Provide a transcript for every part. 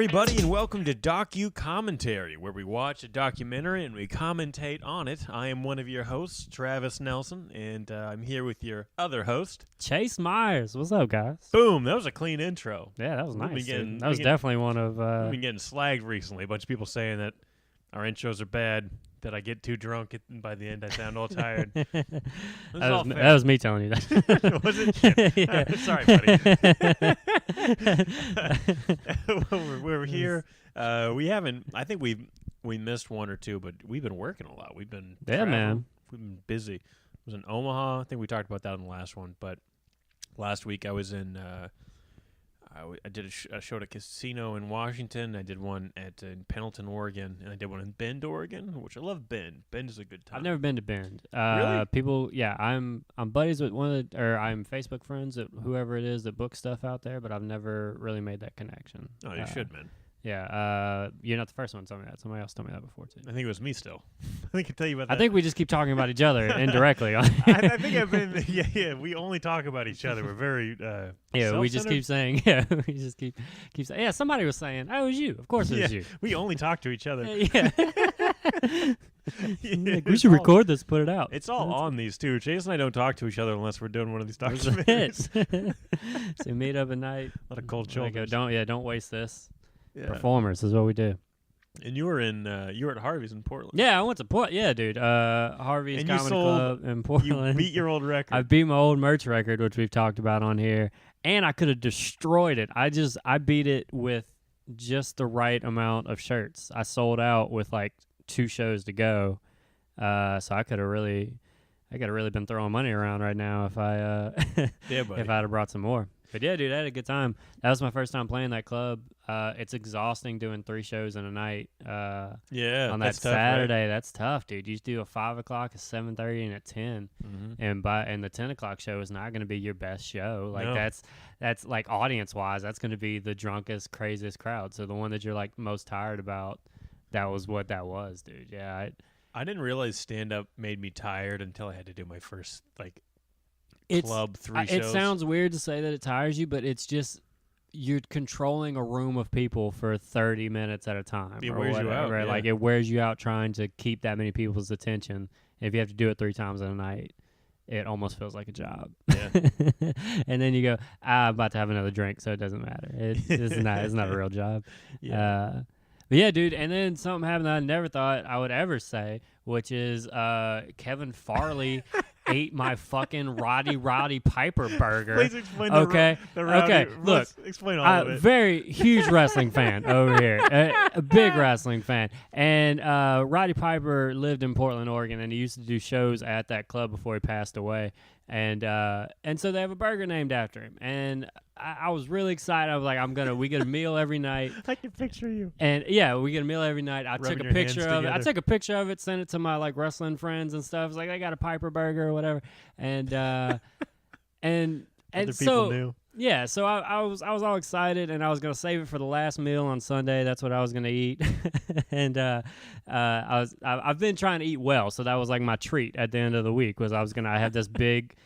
everybody, and welcome to Docu-Commentary, where we watch a documentary and we commentate on it. I am one of your hosts, Travis Nelson, and I'm here with your other host, Chase Myers. What's up, guys? Boom, that was a clean intro. Yeah, that was nice. That was definitely one of... We've been getting slagged recently. A bunch of people saying that our intros are bad, that I get too drunk, and by the end I sound all tired. that was me telling you that. Was it? Yeah. Sorry, buddy. we're here. We haven't. I think we missed one or two, but we've been working a lot. We've been man. We've been busy. I was in Omaha. I think we talked about that in the last one. But last week I was in. I did a show at a casino in Washington. I did one in Pendleton, Oregon, and I did one in Bend, Oregon, which I love. Bend is a good time. I've never been to Bend. Really? People, yeah, I'm buddies with I'm Facebook friends with whoever it is that books stuff out there, but I've never really made that connection. Oh, you should, man. Yeah, you're not the first one to tell me that. Somebody else told me that before, too. I think it was me still. I can tell you about that. I think we just keep talking about each other indirectly. I think I've been, yeah, we only talk about each other. We're very, we just keep saying, we just keep saying, yeah, somebody was saying, oh, it was you. Of course it was you. We only talk to each other. Yeah. We should record this, put it out. It's all on these, too. Chase and I don't talk to each other unless we're doing one of these documentaries. So we meet up at night. A lot of cold shoulders. Don't waste this. Yeah. Performers is what we do. And you were at Harvey's in Portland. Yeah, I went to Portland. Yeah, dude. Harvey's Comedy Club in Portland. You beat your old record. I beat my old merch record, which we've talked about on here, and I could have destroyed it. I beat it with just the right amount of shirts. I sold out with like 2 shows to go, so I could have really been throwing money around right now if I yeah, buddy. if I'd have brought some more. But yeah, dude, I had a good time. That was my first time playing that club. It's exhausting doing 3 shows in a night. Yeah, on that Saturday, right? That's tough, dude. You do a 5 o'clock, a 7:30, and a 10, and the 10 o'clock show is not going to be your best show. Like no. that's like audience wise, that's going to be the drunkest, craziest crowd. So the one that you're like most tired about, that was what that was, dude. Yeah, I didn't realize stand up made me tired until I had to do my first club 3 shows. It sounds weird to say that it tires you, but it's just you're controlling a room of people for 30 minutes at a time. It wears you out, right? yeah. Like it wears you out trying to keep that many people's attention. If you have to do it 3 times in a night, it almost feels like a job. Yeah. And then you go, I'm about to have another drink, so it doesn't matter. It's not a real job. Yeah. But yeah, dude, and then something happened that I never thought I would ever say, which is Kevin Farley ate my fucking Roddy Piper burger. Please explain the Rowdy. Okay, look. Explain all of it. Very huge wrestling fan over here. A big wrestling fan. And Roddy Piper lived in Portland, Oregon, and he used to do shows at that club before he passed away. And so they have a burger named after him. And I was really excited. I was like, we get a meal every night. I can picture you. And yeah, we get a meal every night. I took a picture of it. I took a picture of it, sent it to my like wrestling friends and stuff. It's like, I got a Piper burger or whatever. And and Other so people knew. yeah, so I was all excited, and I was gonna save it for the last meal on Sunday. That's what I was gonna eat. And I've been trying to eat well, so that was like my treat at the end of the week. I have this big,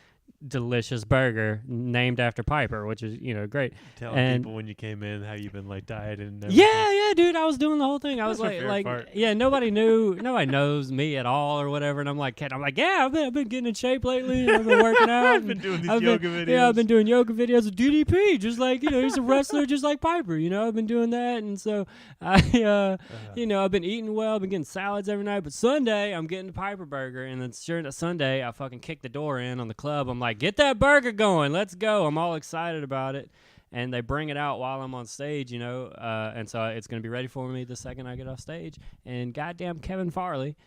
delicious burger named after Piper, which is great. Telling people when you came in how you've been like dieting and everything. Yeah, dude, I was doing the whole thing. I was like part. yeah, nobody knows me at all or whatever, and I'm like, yeah, I've been getting in shape lately. I've been working out. I've been doing these yoga videos. Yeah, I've been doing yoga videos with DDP, just like he's a wrestler, just like Piper. I've been doing that, and so I've been eating well. I've been getting salads every night. But Sunday, I'm getting the Piper burger, and then sure enough, Sunday, I fucking kick the door in on the club. I'm like, get that burger going, let's go. I'm all excited about it, and they bring it out while I'm on stage, and so it's going to be ready for me the second I get off stage. And goddamn Kevin Farley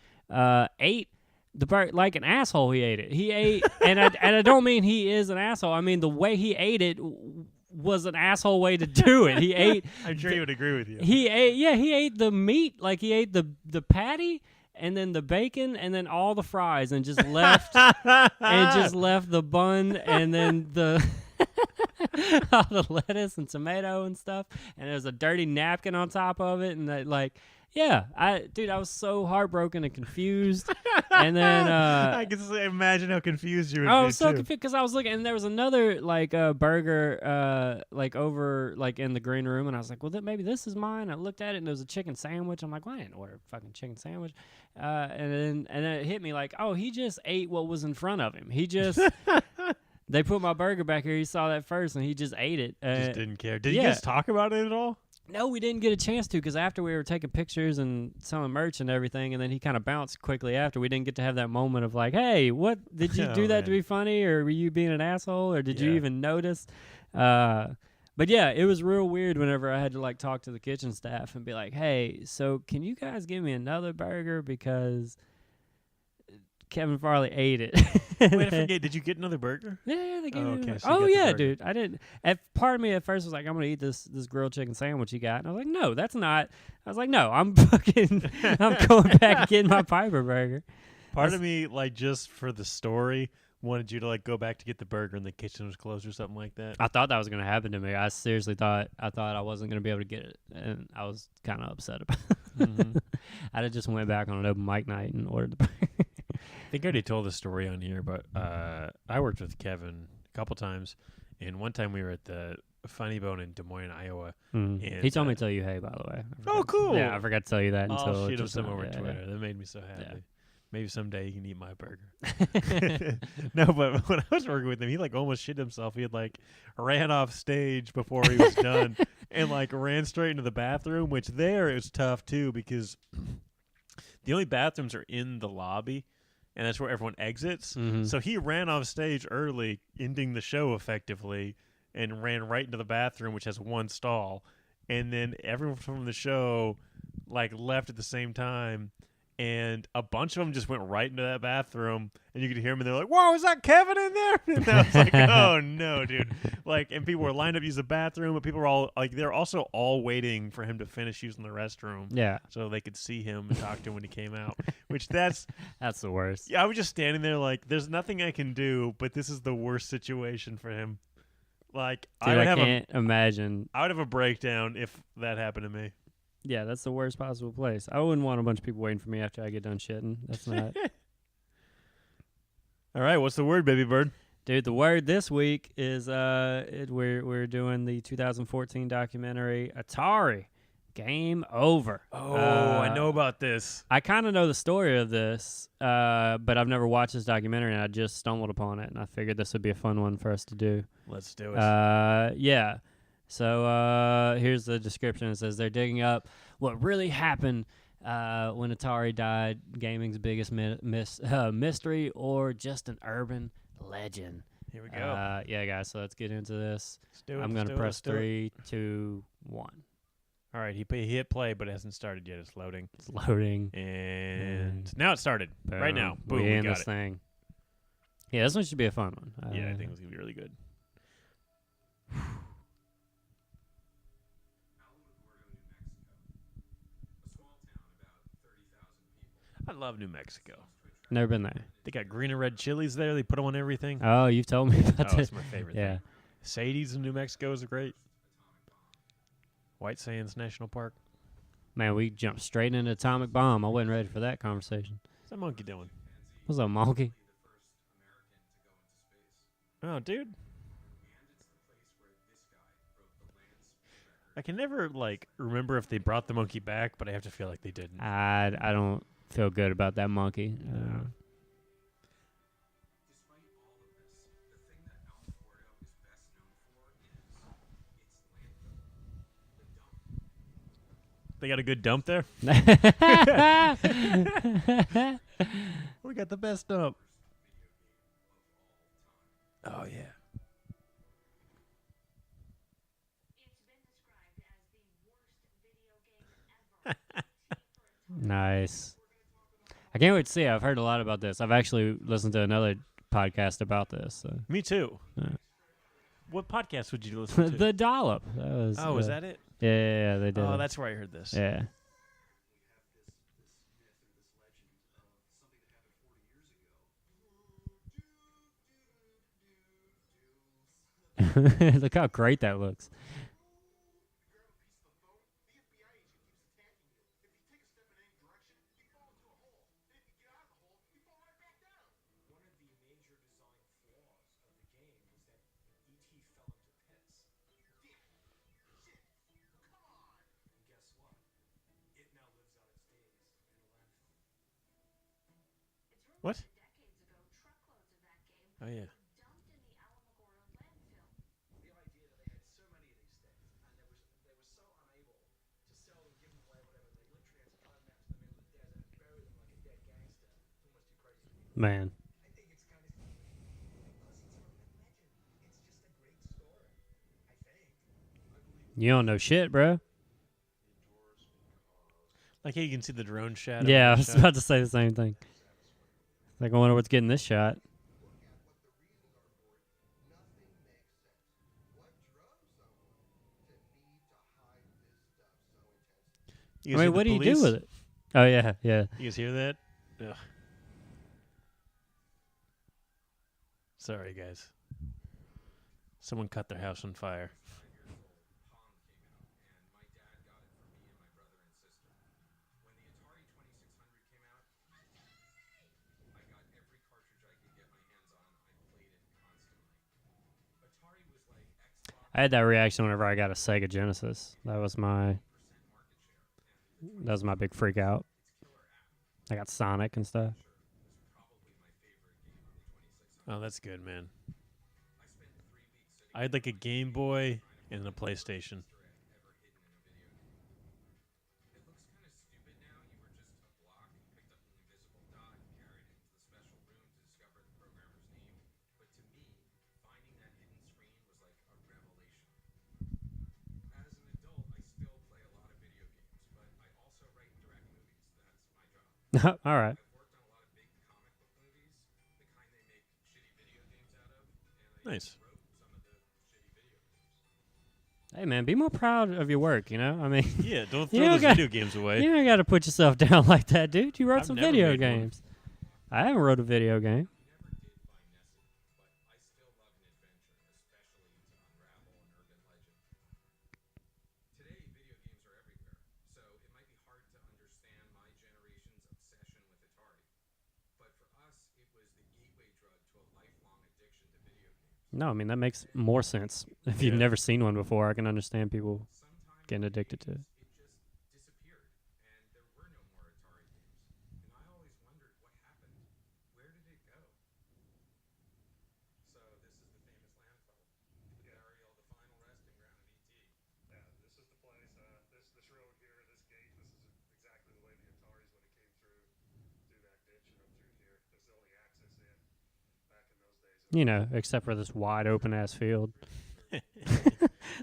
ate the burger like an asshole. He ate it. And I don't mean he is an asshole. I mean the way he ate it was an asshole way to do it. He ate I'm sure he would agree with you. He ate the meat, like he ate the patty and then the bacon and then all the fries and just left the bun and then the all the lettuce and tomato and stuff, and there's a dirty napkin on top of it, and Yeah, I was so heartbroken and confused, and then I can imagine how confused you would I be was so too. confused because I was looking, and there was another like burger like over like in the green room, and I was like, well, maybe this is mine. I looked at it, and there was a chicken sandwich. I'm like, well, I didn't order a fucking chicken sandwich, and then it hit me like, oh, he just ate what was in front of him. He just they put my burger back here. He saw that first, and he just ate it. Just didn't care. Did you guys talk about it at all? No, we didn't get a chance to because after we were taking pictures and selling merch and everything, and then he kind of bounced quickly after. We didn't get to have that moment of like, hey, what did you do that to be funny, or were you being an asshole, or did you even notice? But yeah, it was real weird whenever I had to like talk to the kitchen staff and be like, hey, so can you guys give me another burger because Kevin Farley ate it. Wait, I forget. Did you get another burger? Yeah, they gave me. Okay, Like, so you oh got the yeah, burger. dude. I didn't. Part of me at first was like, I'm gonna eat this grilled chicken sandwich you got, and I was like, no, that's not. I was like, no, I'm going back and getting my Piper burger. Part of me, like, just for the story, wanted you to like go back to get the burger and the kitchen was closed or something like that. I thought that was gonna happen to me. I seriously thought I wasn't gonna be able to get it, and I was kind of upset about it. Mm-hmm. I just went back on an open mic night and ordered the burger. I think I already told the story on here, but I worked with Kevin a couple times, and one time we were at the Funny Bone in Des Moines, Iowa. And, he told me to tell you hey, by the way. Oh, cool. Yeah, I forgot to tell you that until I'll shoot him just some now. over Yeah, Twitter. yeah. That made me so happy. Yeah. Maybe someday you can eat my burger. No, but when I was working with him, he like almost shit himself. He had like ran off stage before he was done and like ran straight into the bathroom, which there is tough too because the only bathrooms are in the lobby and that's where everyone exits. Mhm. So he ran off stage early, ending the show effectively, and ran right into the bathroom, which has one stall. And then everyone from the show like left at the same time. And a bunch of them just went right into that bathroom, and you could hear them, and they're like, "Whoa, is that Kevin in there?" And I was like, "Oh no, dude!" Like, and people were lined up to use the bathroom, but people were all like, they're also all waiting for him to finish using the restroom, Yeah, so they could see him and talk to him when he came out. Which that's the worst. yeah, I was just standing there like, "There's nothing I can do," but this is the worst situation for him. Like, Dude, I I can't imagine. would have a breakdown if that happened to me. Yeah, that's the worst possible place. I wouldn't want a bunch of people waiting for me after I get done shitting. That's not. All right, what's the word, baby bird? Dude, the word this week is we're doing the 2014 documentary Atari. Game over. Oh, I know about this. I kind of know the story of this, but I've never watched this documentary, and I just stumbled upon it, and I figured this would be a fun one for us to do. Let's do it. Yeah. So here's the description. It says they're digging up what really happened when Atari died, gaming's biggest mystery, or just an urban legend. Here we go. Yeah, guys. So let's get into this. Let's do it. I'm gonna press 3, 2, 1. All right, he hit play, but it hasn't started yet. It's loading. It's loading. And now it started. Boom. Right now. Boom, We we in got this it. thing. Yeah, this one should be a fun one. Yeah, I think it's going to be really good. I love New Mexico. Never been there. They got green and red chilies there. They put them on everything. Oh, you've told me about Oh, this. it's my favorite Yeah. thing. Sadie's in New Mexico is great. White Sands National Park. Man, we jumped straight into Atomic Bomb. I wasn't ready for that conversation. What's that monkey doing? What's up, monkey? Oh, dude. I can never, like, remember if they brought the monkey back, but I have to feel like they didn't. I don't feel good about that monkey. They got a good dump there? We got the best dump. Oh, yeah. Nice. I can't wait to see it. I've heard a lot about this. I've actually listened to another podcast about this. So. Me too. Yeah. What podcast would you listen to? The Dollop. That was, was that it? Yeah, they did. Oh, that's where I heard this. Yeah. Look how great that looks. What? Oh yeah. Man, you don't know shit, bro. Like hey, you can see the drone shot. Yeah, I Of was shot. about to say the same thing. Like, I wonder what's getting this shot. You I guys hear mean, the what do you do police? with it? Oh, yeah, yeah. You guys hear that? Ugh. Sorry, guys. Someone cut their house on fire. I had that reaction whenever I got a Sega Genesis. That was my big freak out. I got Sonic and stuff. Oh, that's good, man. I had like a Game Boy and a PlayStation. All right. Nice. Hey, man, be more proud of your work, you know? I mean, Yeah, don't You throw don't those got- video games away. you ain't got to put yourself down like that, dude. You wrote I've some never video made one. games. I haven't wrote a video game. No, I mean, that makes more sense. If you've Yeah. never seen one before, I can understand people getting addicted to it. You know, except for this wide open ass field.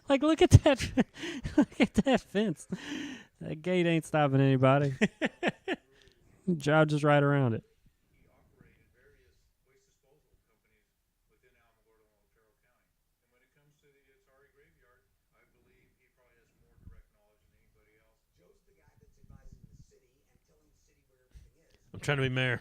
Like, look at that! Look at that fence. That gate ain't stopping anybody. Drive just right around it. I'm trying to be mayor.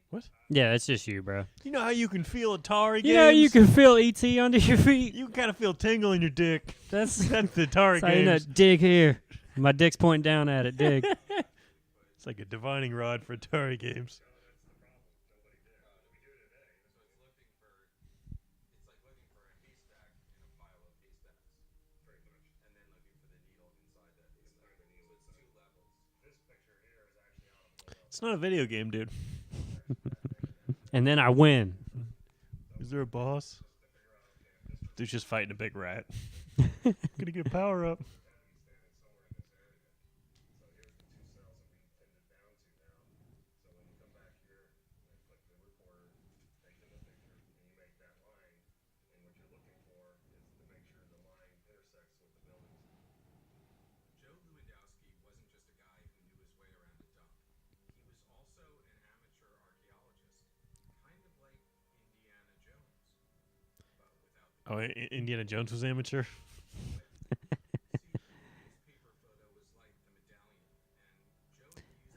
What? Yeah, it's just you, bro. You know how you can feel Atari games? You know, you can feel ET under your feet. You can kind of feel tingle in your dick. That's That's the Atari how you know, games. dig here. My dick's pointing down at it. Dig. It's like a divining rod for Atari games. It's not a video game, dude. And then I win. Is there a boss? Dude's just fighting a big rat. Gonna get a power up. Oh, Indiana Jones was amateur?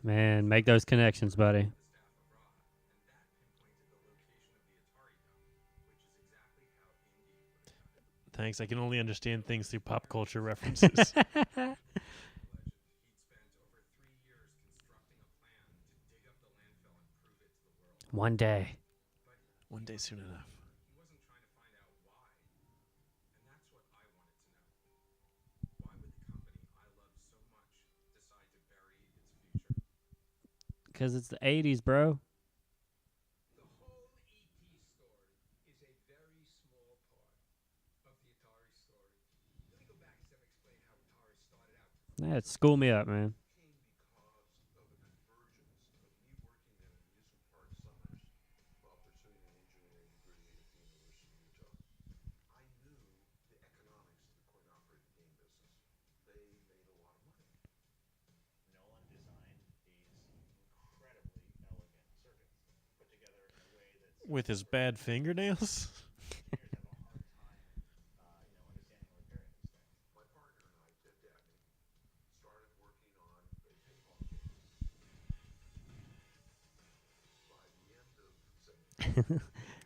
Man, make those connections, buddy. Thanks. I can only understand things through pop culture references. One day. One day soon enough. Because it's the 80s, bro. Yeah, school me up, man. With his bad fingernails?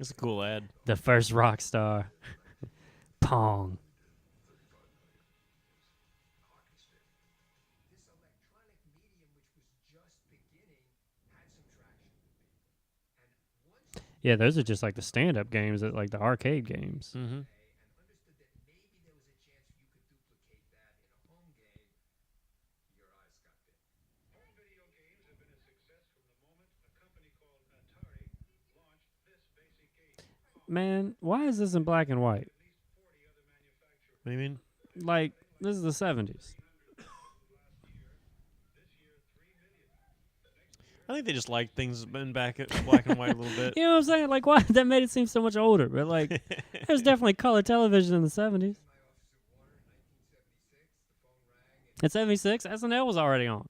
It's a cool ad. The first rock star. Pong. Yeah, those are just like the stand-up games, at like the arcade games. Mm-hmm. Man, why is this in black and white? What do you mean? Like, this is the 70s. I think they just like things in black and white a little bit. You know what I'm saying? Like, why? That made it seem so much older. But, like, there's definitely color television in the 70s. In 76, SNL was already on.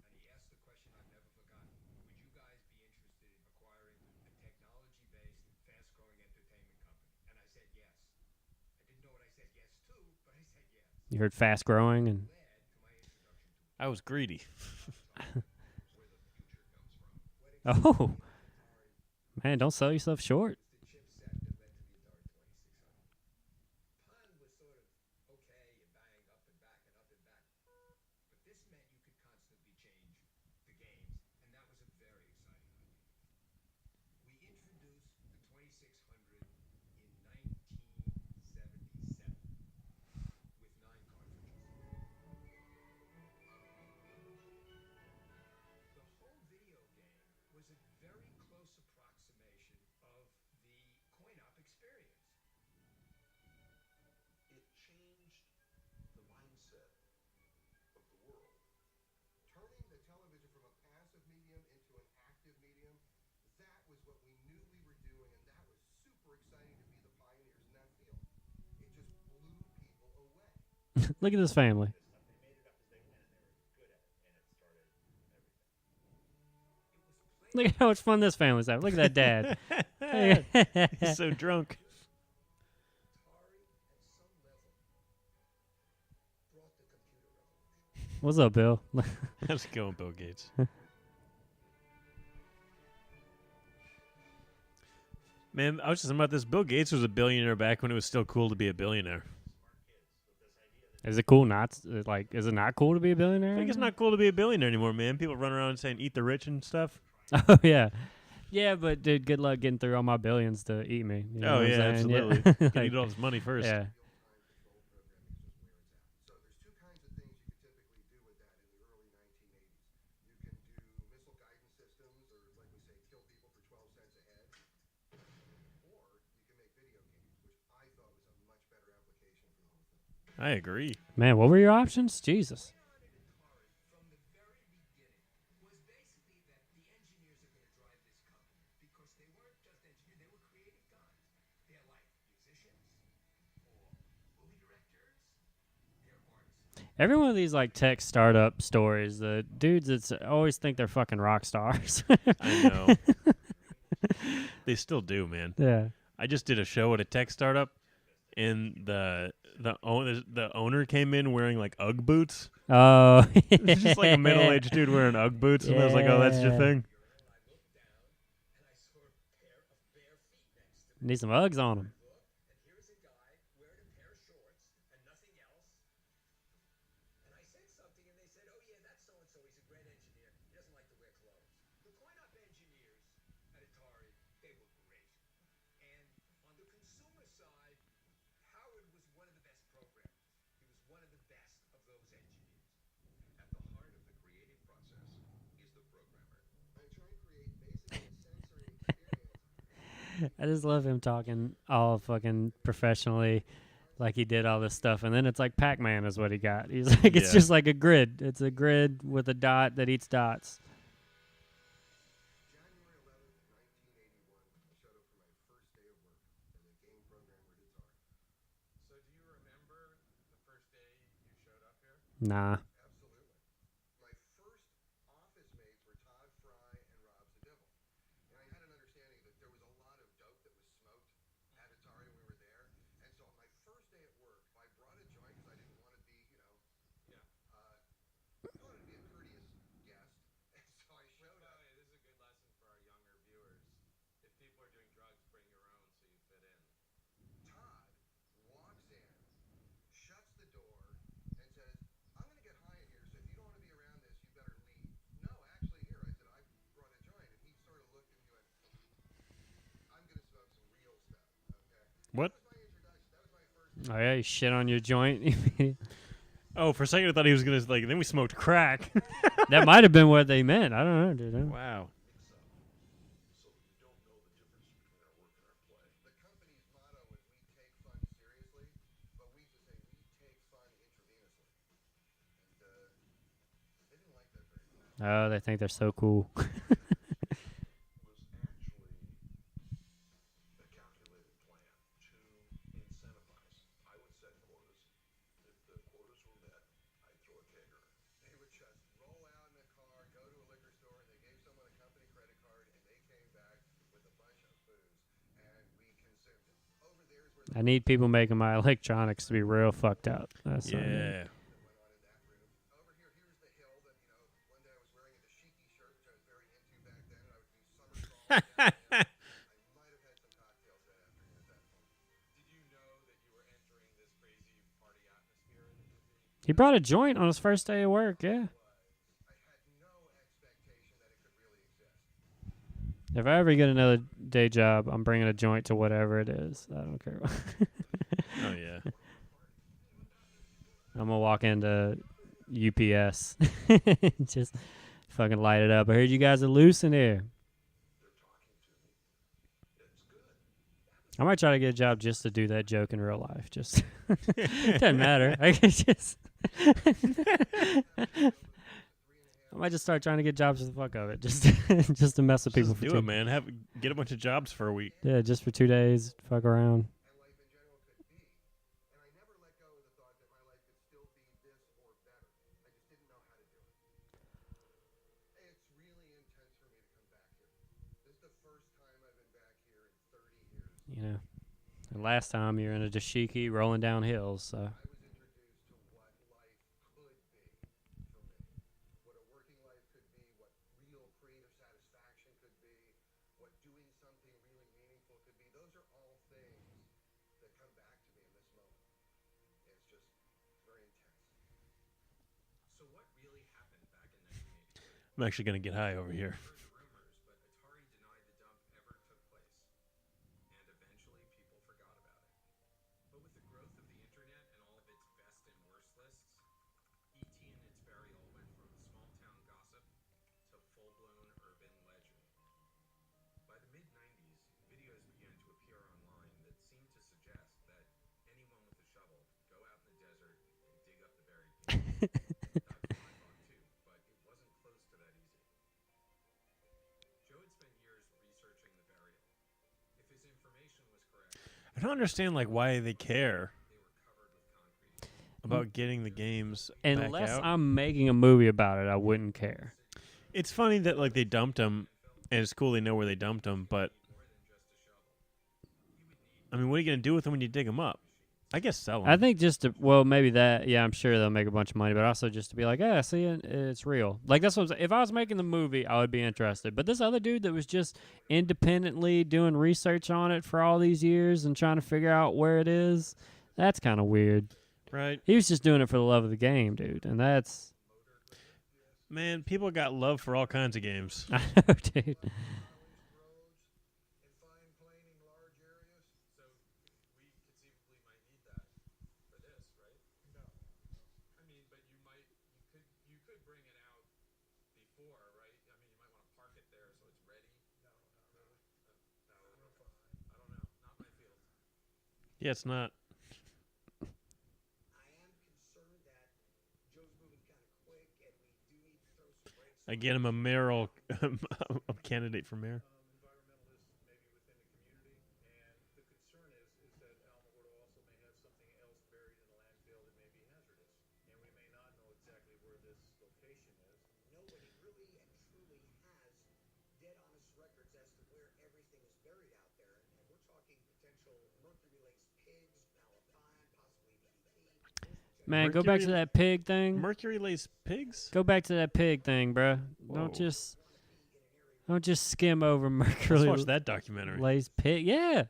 You heard fast growing and I was greedy. oh man, don't sell yourself short. Look at this family. Look at how much fun this family's having. Look at that dad. He's so drunk. What's up, Bill? How's it going, Bill Gates? Man, I was just thinking about this. Bill Gates was a billionaire back when it was still cool to be a billionaire. Is it cool not like? Is it not cool to be a billionaire? I think it's not cool to be a billionaire anymore, man. People run around saying "eat the rich" and stuff. Oh yeah, yeah. But dude, good luck getting through all my billions to eat me. You know Oh what I'm yeah, saying? absolutely. Yeah. Gotta Like, eat all this money first. yeah. I agree. Man, what were your options? Jesus. Every one of these like tech startup stories, the dudes that's always think they're fucking rock stars. I know. They still do, man. Yeah. I just did a show at a tech startup, and the owner came in wearing like UGG boots. Oh. It's just like a middle-aged dude wearing UGG boots, and I was like, "Oh, that's your Yeah. thing." Need some Uggs on them. I just love him talking all fucking professionally, like he did all this stuff, and then it's like Pac-Man is what he got. He's like, it's Yeah. just like a grid. It's a grid with a dot that eats dots. January 11th, 1981, I showed up for my first day of work as a game programmer at Atari. So do you remember the first day you showed up here? Nah. Absolutely. My first office mates were Todd Fry and Rob Zadivil. And I had an understanding that there was a lot of dope that was smoked at Atari when we were there. And so on my first day at work, I brought a joint because I didn't want to be, Yeah. I wanted to be a courteous guest. And so I showed By up. the way, this is a good lesson for our younger viewers. If people are doing drugs, bring your own so you fit in. Todd walks in, shuts the door, and says, I'm going to get high in here, so if you don't want to be around this, you better leave. No, actually, here. I said, I brought a joint. And he sort of looked at me and went, I'm going to smoke some real stuff, okay? What? That was my introduction. That was my first. Oh yeah, you shit on your joint. Oh, for a second I thought he was gonna like. Then we smoked crack. That might have been what they meant. I don't know, dude. Wow. So you don't know the difference between our work and our play. The company's motto was we take fun seriously, but we used to say we take fun intravenously. And they didn't like that very much. Oh, they think they're so cool. Was actually a calculated plan to incentivize. I would set quotas. If the quotas were met, I'd throw a kegger. They would just roll out in a car, go to a liquor store, and they gave someone a company credit card, and they came back with a bunch of booze, and we consumed it. Over there is where I need people making my electronics to be real fucked up. That's what I need. Yeah. that went on in that room. Over here, here's the hill that, one day I was wearing a dashiki shirt, which I was very into back then, and I would do somersaults down there. I might have had some cocktails that afternoon at that point. Did you know that you were entering this crazy party atmosphere that you'd be? He brought a joint on his first day of work. Yeah. I had no expectation that it could really exist. If I ever get another day job, I'm bringing a joint to whatever it is. I don't care. Oh yeah. I'm gonna walk into UPS, just fucking light it up. I heard you guys are loose in here. I might try to get a job just to do that joke in real life. Just doesn't matter. I can just. I might just start trying to get jobs for the fuck of it, just just to mess with people Just for do 2 it, man. Get a bunch of jobs for a week. Yeah, just for 2 days, fuck around. And life in general could be. And I never let go of the thought that my life could still be this or better. I just didn't know how to do it. Hey, it's really intense for me to come back here. This is the first time I've been back here in 30 years. You know. And last time you're in a dashiki rolling down hills, so. I was introduced to what life could be for me. What a working life could be, what real creative satisfaction could be, what doing something really meaningful could be. Those are all things that come back to me in this moment. It's just very intense. So what really happened back in 1983? I'm actually gonna get high over here. Heard the rumors, but Atari denied the dump ever took place. And eventually people forgot about it. But with the growth of the internet and all of its best and worst lists, ET and its burial went from small town gossip to full-blown urban legend. By the mid-90s, videos began to appear online that seemed to suggest that anyone with a shovel could go out in the desert and dig up the buried people. That's what I thought too, but it wasn't close to that easy. Joe had spent years researching the burial. If his information was correct, I don't understand like why they care they were covered with concrete. about getting the games Unless back out. I'm making a movie about it, I wouldn't care. It's funny that like they dumped them, and it's cool they know where they dumped them. But I mean, what are you gonna do with them when you dig them up? I guess sell them. I think just to, well, maybe that, yeah, I'm sure they'll make a bunch of money, but also just to be like, yeah, see, it's real. Like, that's what I'm saying. If I was making the movie, I would be interested. But this other dude that was just independently doing research on it for all these years and trying to figure out where it is, that's kind of weird. Right, He was just doing it for the love of the game, dude, and that's, man. People got love for all kinds of games. I know, dude. And fine planing large areas? So we conceivably might need that for this, right? No. I mean, but you could bring it out before, right? I mean, you might want to park it there so it's ready. No, not really. No, I'm fine. Yeah, it's not. I am concerned that Joe's moving kind of quick, and we do need to throw some brakes. Again, I'm a mayoral a candidate for mayor. Environmentalists maybe within the community, and the concern is that Alamogordo also may have something else buried in the landfill that may be hazardous, and we may not know exactly where this location is. Nobody really and truly has dead honest records as to where everything is buried out there, and we're talking potential mercury-laced pigs, malathion, possibly DDT. Man, go back to Mercury- that pig thing. Mercury laced pigs? Go back to that pig thing, bruh. Whoa. Don't just skim over Let's mercury watch that documentary. laced pig. Yeah.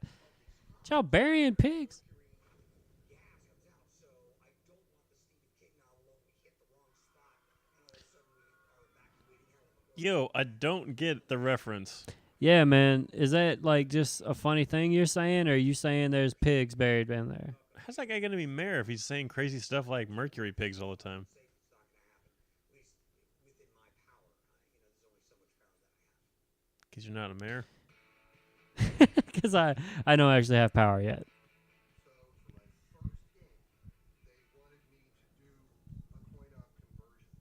Y'all burying pigs. Yo, I don't get the reference. Yeah, man. Is that like just a funny thing you're saying, or are you saying there's pigs buried in there? How's that guy gonna be mayor if he's saying crazy stuff like mercury pigs all the time? Because you're not a mayor. Because I don't actually have power yet. So for my first game, they wanted me to do a coin-op conversion.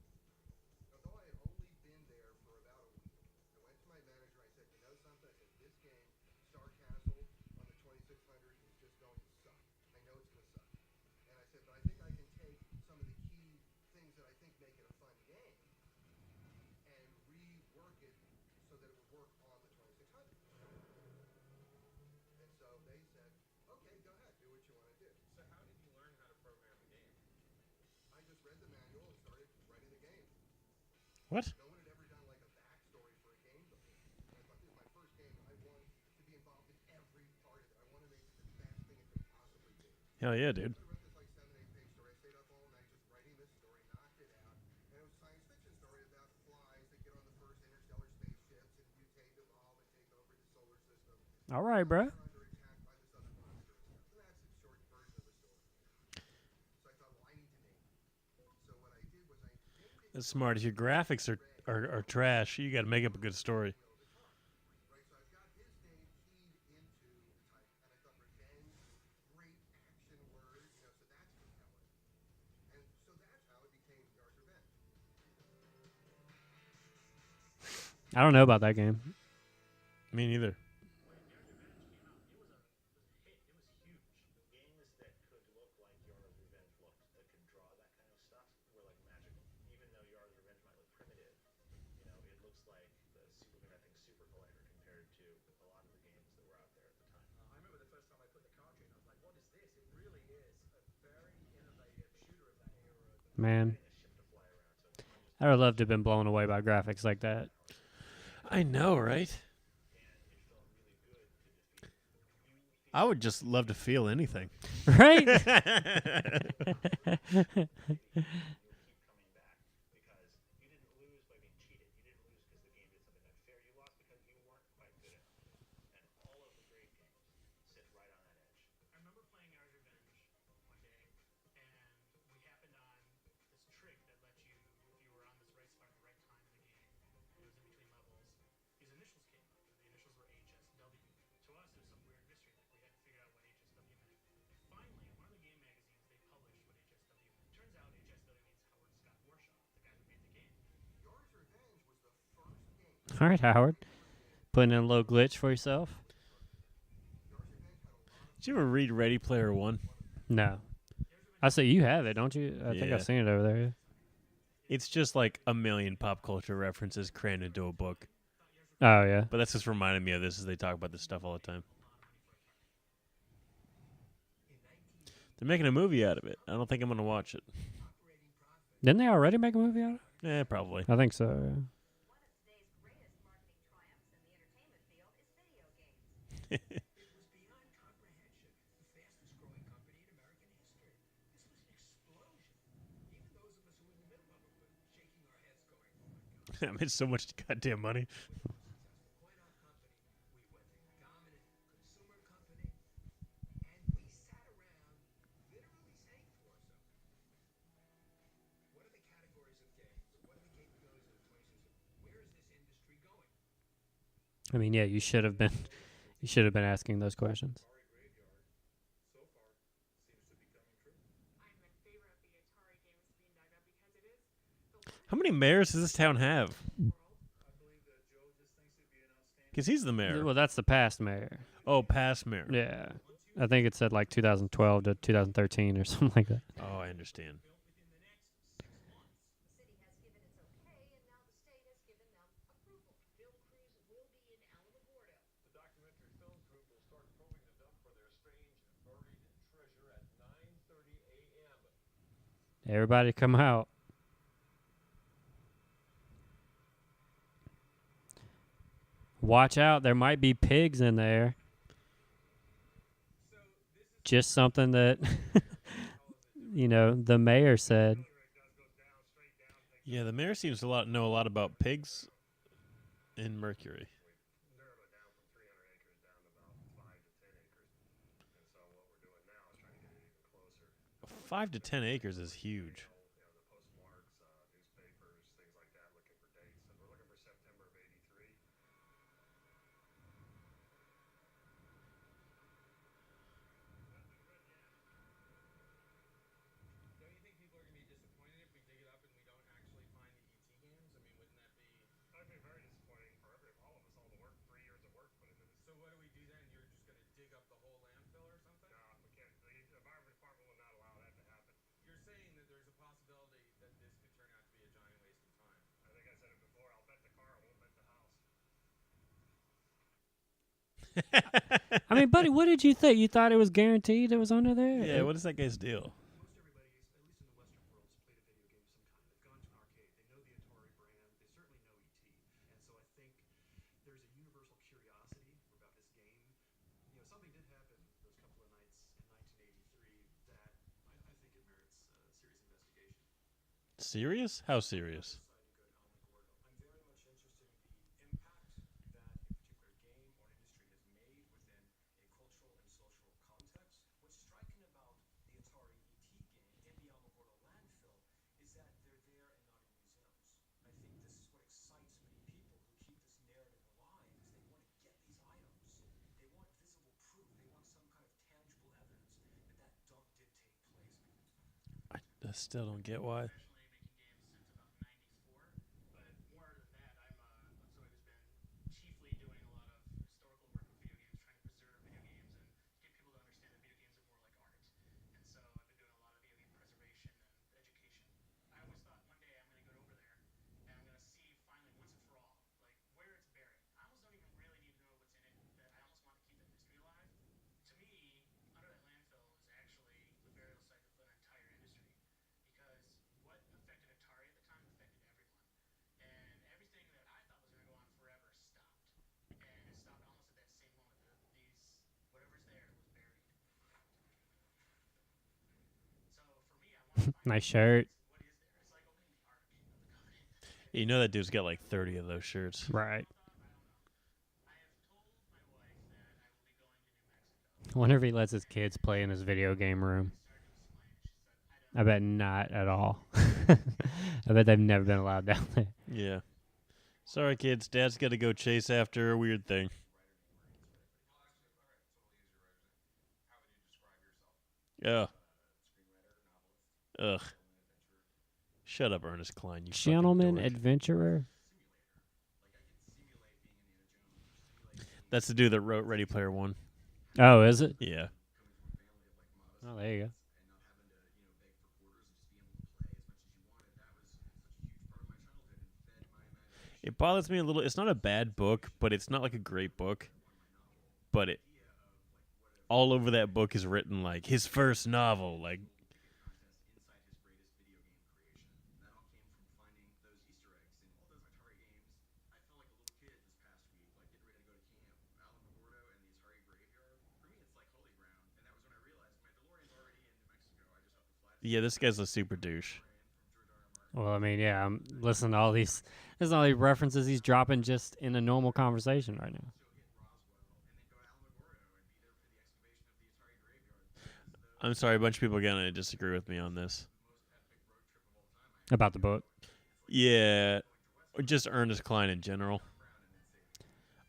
Although I had only been there for about a week, I went to my manager. I said, "You know something?" I said, "This game, Star Castle on the 2600, is just going to suck. I know it's going to suck." And I said, "But I think I can take some of the key things that I think make it a fun game and rework it so that it would work on the 2600." And so they said, "Okay, go ahead, do what you want to do." So how did you learn how to program a game? I just read the manual and started writing the game. What? No one had ever done like a backstory for a game before. And I thought, this is my first game. I want to be involved in every part of it. I want to make it the best thing it could possibly be. Hell yeah, dude. I wrote this like 7-8 page story. I stayed up all night just writing this story, knocked it out. And it was a science fiction story about flies that get on the first interstellar spaceships and mutate, evolve, and take over the solar system. All right, bruh. They're under attack by this other monster and stuff. So that's a short version of the story. So I thought, well, I need to name it. So what I did was I named it. That's smart. If your graphics are trash, you got to make up a good story. Right, so I've got his name keyed into the title, and I thought revenge, great action word, so that's compelling. And so that's how it became Yar's Revenge. I don't know about that game. Me neither. I remember the first time I put the cartridge in, I was like, what is this? It really is a very innovative shooter of that era. Man. I would love to have been blown away by graphics like that. I know, right? I would just love to feel anything. Right? I remember playing Yar's Revenge one day, and we happened on this trick that let you, if you were on this right spot at the right time in the game, it was in between levels, these initials came up, and the initials were HSW. To us, it was some weird mystery, like we hadn't figured out what HSW meant. And finally, in one of the game magazines, they published what HSW meant. Turns out HSW means Howard Scott Warshaw, the guy who made the game. Yar's Revenge was the first game. All right, Howard. Putting in a little glitch for yourself? Did you ever read Ready Player One? No. I say you have it, don't you? I think Yeah. I've seen it over there. Yeah. It's just like a million pop culture references crammed into a book. Oh, yeah. But that's just reminding me of this as they talk about this stuff all the time. They're making a movie out of it. I don't think I'm going to watch it. Didn't they already make a movie out of it? Eh, probably. I think so, yeah. One of today's greatest marketing triumphs in the entertainment field is video games. It was beyond comprehension. The fastest growing company in American history. This was an explosion. Even those of us who were in the middle of it were shaking our heads going, oh my God. I made so much goddamn money. Successful coin-op company. We were the dominant consumer company. And we sat around literally saying to ourselves, what are the categories of games? What are the capabilities of the 26th? Where is this industry going? I mean, yeah, you should have been asking those questions. Atari Graveyard, so far, How many mayors does this town have? I believe that Joe just thinks it'd be an outstanding. Because he's the mayor. Well, that's the past mayor. Oh, past mayor. Yeah. I think it said like 2012 to 2013 or something like that. Oh, I understand. The city has given its okay, and now the state has given them approval. Film crews will be in Alamogordo. The documentary film group will start probing the dump for their strange buried treasure at 9:30 a.m. Everybody come out. Watch out, there might be pigs in there. Just something that, the mayor said. Yeah, the mayor seems to know a lot about pigs in Mercury. Narrow it down from 300 acres down to about 5 to 10 acres. And so what we're doing now is trying to get it even closer. 5 to 10 acres is huge. The postmarks, newspapers, things like that, looking for dates. And we're looking for September of '83. Don't you think people are going to be disappointed if we dig it up and we don't actually find the ET games? I mean, wouldn't that be... That'd be very disappointing for all of us, all the work, 3 years of work put into this. So what do we do then? You're just going to dig up the whole landfill or something? No, we can't. The environment department will not allow that to happen. You're saying that there's a possibility that this could turn out to be a giant waste of time. I think I said it before. I'll bet the car. I won't bet the house. I mean, buddy, what did you think? You thought it was guaranteed it was under there? Yeah, what is that guy's deal? Most everybody, at least in the Western world, has played a video game of some kind. They've gone to an arcade. They know the Atari brand. They certainly know ET. And so I think there's a universal curiosity about this game. Something did happen those couple of nights in 1983 that I think it merits serious investigation. Serious? How serious? I'm very much interested in the impact that a particular game or industry has made within a cultural and social context. What's striking about the Atari ET game in the Alamogordo landfill is that they're there and not in museums. I think this is what excites many people who keep this narrative alive, is they want to get these items. They want visible proof. They want some kind of tangible evidence that that dump did take place. I still don't get why. Professionally making games since about '94, but more than that, I'm somebody who's been chiefly doing a lot of historical work with video games, trying to preserve video games and get people to understand that video games are more like art. And so I've been doing a lot of video game preservation and education. I always thought one day I'm going to go over there and I'm going to see finally once and for all, like where it's buried. I almost don't even really need to know what's in it. That I almost want to keep that mystery alive. To me, under that landfill is actually the burial site of an entire industry. Because what affected Atari at the time affected everyone. And everything that I thought was going to go on forever stopped. And it stopped almost at that same moment. Whatever's there was buried. So for me, I want to find Nice shirt. what is there. It's like opening the Ark of the Covenant. You know that dude's got like 30 of those shirts. Right. I have told my wife that I will be going to New Mexico. I wonder if he lets his kids play in his video game room. I bet not at all. I bet they've never been allowed down there. Yeah. Sorry, kids. Dad's got to go chase after a weird thing. Ugh. Ugh. Shut up, Ernest Cline. You fucking Gentleman dork. adventurer. That's the dude that wrote Ready Player One. Oh, is it? Yeah. Oh, there you go. It bothers me a little. It's not a bad book, but it's not like a great book. But it, all over that book is written like his first novel. Like, yeah, this guy's a super douche. Well, I mean, yeah, I'm listening to all these. There's all these references he's dropping just in a normal conversation right now. I'm sorry, a bunch of people are gonna disagree with me on this. About the book. Yeah, or just Ernest Cline in general.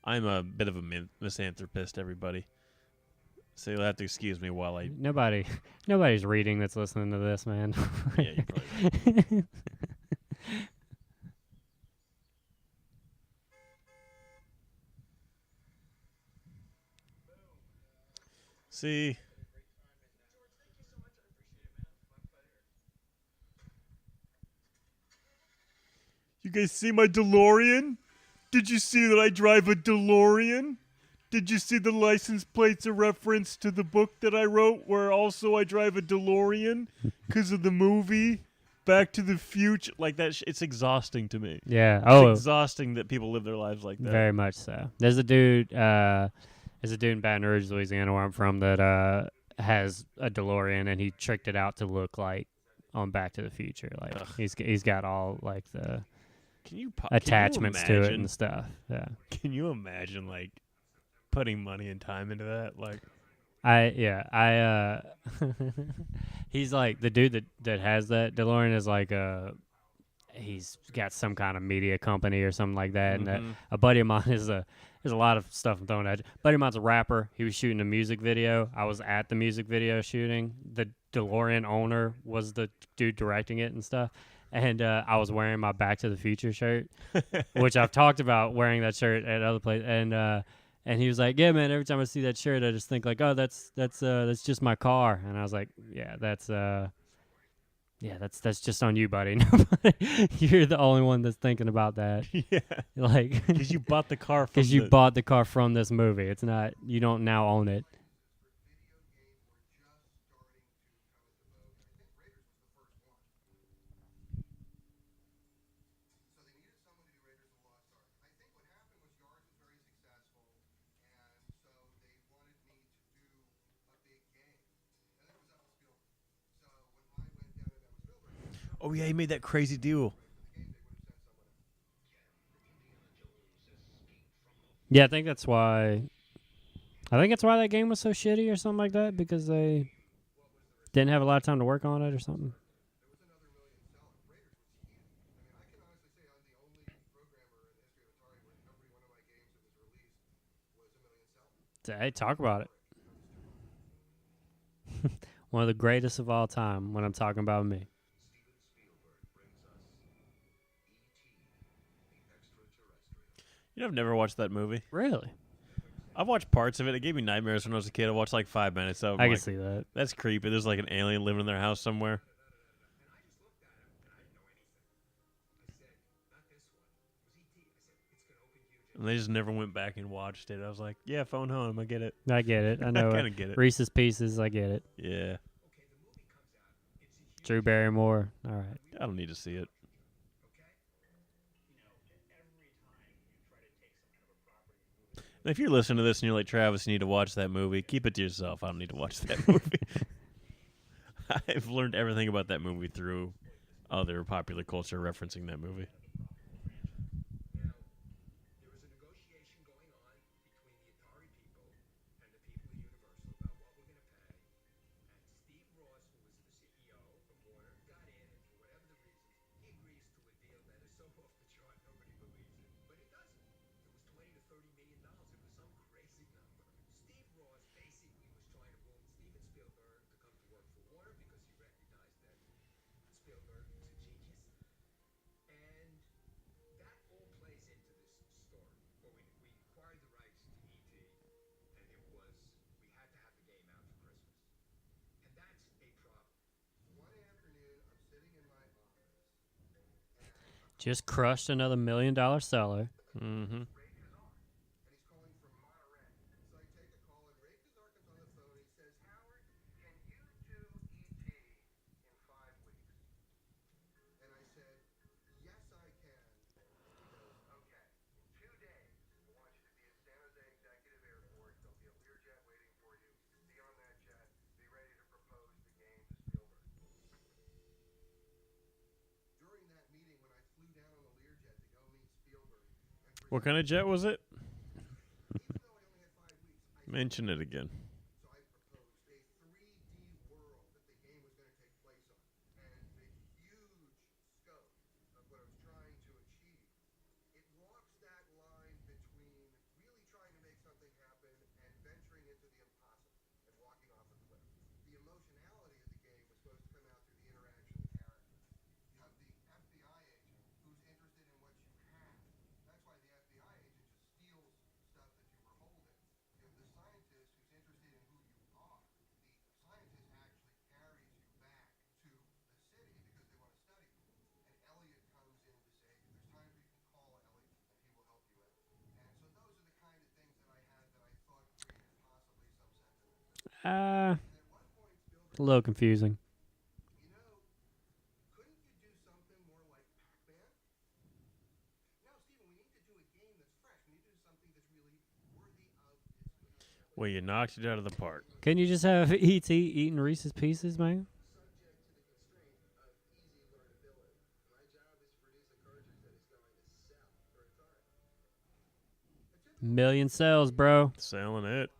I'm a bit of a misanthropist, everybody. So you'll have to excuse me while I. Nobody's reading that's listening to this, man. Yeah, you're probably right. See, you guys see my DeLorean? Did you see that I drive a DeLorean? Did you see the license plate's a reference to the book that I wrote where also I drive a DeLorean because of the movie Back to the Future? Like that, it's exhausting to me. Yeah. It's Oh, exhausting that people live their lives like that. very much so. There's a dude in Baton Rouge, Louisiana, where I'm from, that has a DeLorean, and he tricked it out to look like on Back to the Future. Like Ugh. he's got all like the Can you attachments can you to it imagine- and stuff. Yeah. Can you imagine like putting money and time into that? Like, he's like the dude that has that DeLorean is like he's got some kind of media company or something like that, and that a buddy of mine there's a lot of stuff I'm throwing at you. Buddy of mine's a rapper. He was shooting a music video. I was at the music video shooting. The DeLorean owner was the dude directing it and stuff. And I was wearing my Back to the Future shirt, which I've talked about wearing that shirt at other places. And he was like, "Yeah, man. Every time I see that shirt, I just think like, oh, that's just my car." And I was like, "Yeah, that's just on you, buddy. You're the only one that's thinking about that. yeah, Like, because you bought the car from because you bought the car from this movie. It's not you don't now own it." Oh yeah, he made that crazy deal. Yeah, I think that's why that game was so shitty or something like that, because they didn't have a lot of time to work on it or something. Hey, talk about it. One of the greatest of all time when I'm talking about me. You know, I've never watched that movie. Really? I've watched parts of it. It gave me nightmares when I was a kid. I watched like 5 minutes of it. I I'm can like, see that. that's creepy. There's like an alien living in their house somewhere. And they just never went back and watched it. I was like, yeah, phone home. I get it. I get it. I know kind it. of get it. Reese's Pieces, I get it. Yeah. Drew Barrymore. All right. I don't need to see it. And if you're listening to this and you're like, Travis, you need to watch that movie, keep it to yourself. I don't need to watch that movie. I've learned everything about that movie through other popular culture referencing that movie. Now, there was a negotiation going on between the Atari people and the people at Universal about what we're going to pay. And Steve Ross, who was the CEO from Warner, got in, and for whatever the reason, he agrees to a deal that is so off the chart nobody believes it. But he doesn't. It was $20 to $30 million. It was some crazy number. Steve Ross basically was trying to wound Steven Spielberg to come to work for Warner because he recognized that Spielberg was a genius. And that all plays into this story. But we acquired the rights to E.T., and it was, we had to have the game out for Christmas. And that's a problem. One afternoon, I'm sitting in my office, Just crushed another $1 million seller. Mm-hmm. Ray Kazar, and he's calling from Monterey. So I take a call, and Ray Kazar comes on the phone, and he says, Howard, can you do E.T. in 5 weeks? And I said, yes, I can. He goes, okay, in 2 days, I want you to be at San Jose Executive Airport. There'll be a Learjet waiting for you. Be on that jet. Be ready to propose the game to Spielberg. During that meeting, when I flew down on the Learjet to go meet Spielberg, and What kind of jet was it? even though I only had 5 weeks, Mention it again. so I proposed a 3D world that the game was going to take place on, and the huge scope of what I was trying to achieve. It walks that line between really trying to make something happen and venturing into the impossible and walking off a cliff. The emotionality of the game was supposed to come out through the interaction of the characters. You have the FBI agent who's interested in what you have. That's why the FBI agent just steals stuff that you were holding. You have the scientist who's interested A little confusing. You know, couldn't you do something more like Pac-Man? No, Steven, we need to do a game that's fresh. We need to do something that's really worthy of its. Well, you knocked it out of the park. Couldn't you just have E.T. eating Reese's Pieces, man? Subject to the constraint of easy learnability. My job is to produce a cartridge that is going to sell for Atari. Million cells, bro. Selling it.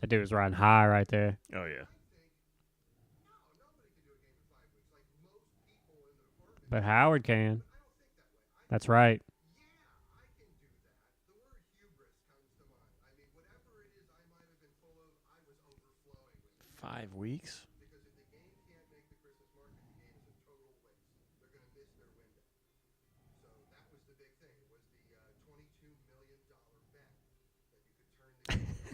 That dude was riding high right there. Oh, yeah. No, nobody can do a game in 5 weeks. Like most people in the department. But Howard can. I don't think that way. That's right. Yeah, I can do that. The word hubris comes to mind. I mean, whatever it is I might have been full of, I was overflowing with. 5 weeks? Because if the game can't make the Christmas market, the game is a total waste. They're going to miss their window. So that was the big thing. It was the $22 million bet that you could turn the game into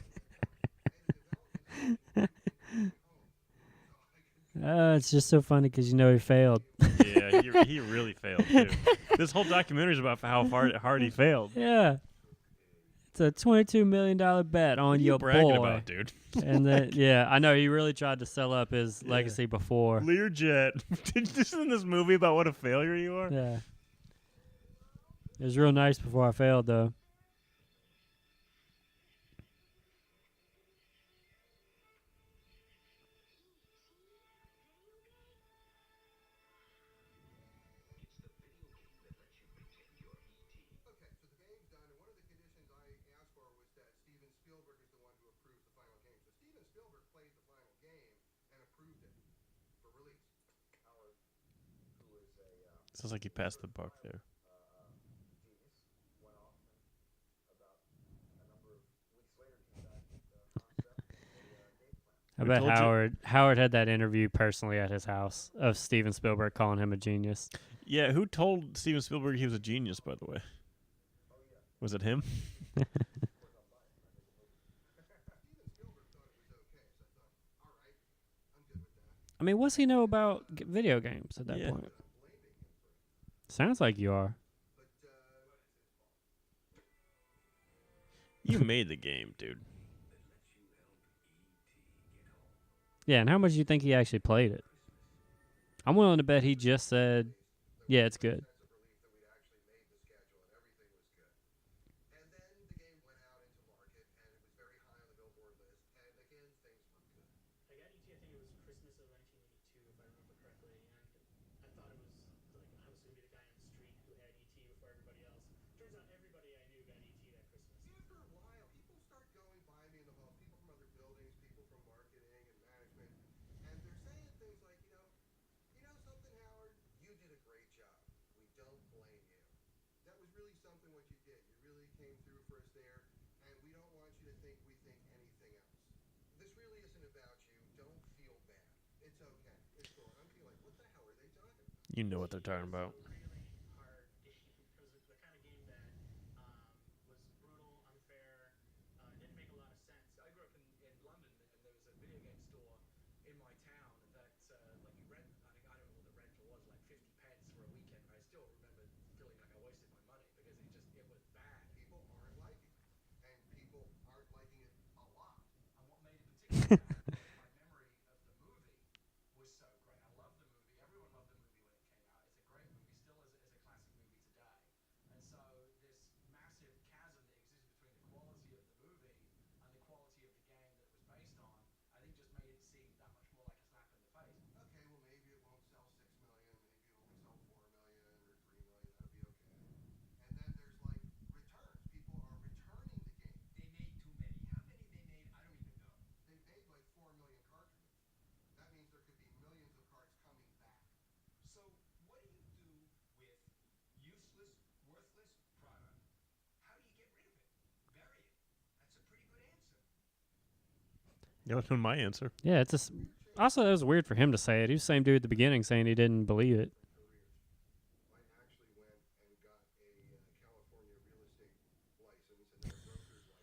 It's just so funny because you know he failed. Yeah, he really failed, too. This whole documentary is about how hard he failed. Yeah. It's a $22 million bet on What are you your bragging boy. about, dude? And then, yeah, I know he really tried to sell up his legacy before. Learjet. Isn't this movie about what a failure you are? Yeah. It was real nice before I failed, though. Okay, so the game's done, and one of the conditions I asked for was that Steven Spielberg is the one who approves the final game. So Steven Spielberg played the final game and approved it for release. Howard, who is a Sounds like you passed the buck there. genius, went off and about a number of weeks later came back with the concept and a game plan. I bet told you- Howard had that interview personally at his house of Steven Spielberg calling him a genius. Yeah, who told Steven Spielberg he was a genius, by the way? Was it him? Steven Spielberg thought it was okay, so I thought, all right, I'm good with that. I mean, what's he know about video games at that Yeah. point? Sounds like you are. But You made the game, dude. Yeah, and how much do you think he actually played it? I'm willing to bet he just said, yeah, it's good. sense of relief that we'd actually made the schedule and everything was good. And then the game went out into market and it was very high on the Billboard list. And again, things were good. I got ET, I think it was Christmas of 1982, if I remember correctly, and I thought it was like I was going to be the guy on the street who had ET before everybody else. Turns out everybody I knew got ET that Christmas. After a while, people start going by me in the hall, people from other buildings, people from marketing and management, and they're saying things like, you know something, Howard? You did a great job. We don't blame you. That was really something what you did. You really came through for us there, and we don't want you to think we think anything else. This really isn't about you. Don't feel bad. It's okay. It's cool. I'm feeling like, what the hell are they talking about? You know what they're talking about. Really hard game. It was the kind of game that was brutal, unfair, didn't make a lot of sense. I grew up in London, and there was a video game store in my town that, like, you rent. I don't know what the rental was, like 50 pence for a weekend. I still remember feeling like I wasted my money because it was bad. People aren't liking it, and people aren't liking it a lot. And what made it particularly bad was my memory of the movie was so great. I love the movie. Everyone loved the movie when it came out. It's a great movie, still is a classic movie today. And so this massive chasm that exists between the quality of the movie and the quality of the game that it was based on, I think just made it seem that much more like a slap in the face. Okay, well maybe it won't sell 6 million, maybe it'll only sell 4 million or 3 million. That'll be okay. And then there's like returns. People are returning the game. They made too many. How many they made, I don't even know. They made like 4 million cartridges. That means there could be millions of cards coming back. So what do you do with useless, worthless product? How do you get rid of it? Bury it. That's a pretty good answer. You know my answer. Yeah, it's just. Also, it was weird for him to say it. He was the same dude at the beginning saying he didn't believe it. Mine actually went and got a California real estate license and then a broker's license.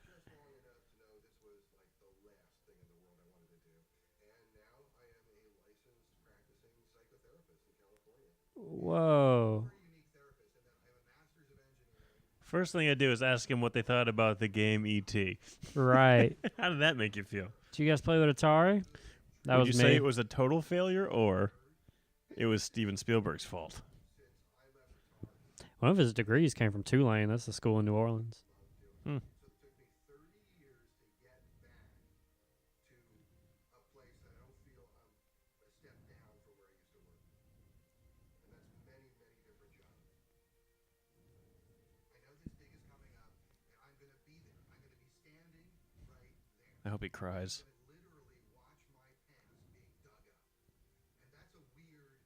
Just long enough to know this was like the last thing in the world I wanted to do. And now I am a licensed practicing psychotherapist in California. Whoa. Very unique therapist in that I have a master's of engineering. First thing I do is ask them what they thought about the game E.T. Right. How did that make you feel? Did you guys play with Atari? That Would was you me. say it was a total failure or it was Steven Spielberg's fault? One of his degrees came from Tulane. That's a school in New Orleans. Hmm. So it took me 30 years to get back to a place that I don't feel I'm a step down from where I used to work. And that's many, many different jobs. I know this dig is coming up, and I'm going to be there. I'm going to be standing right there. I hope he cries. I'm going to literally watch my pens being dug up. And that's a weird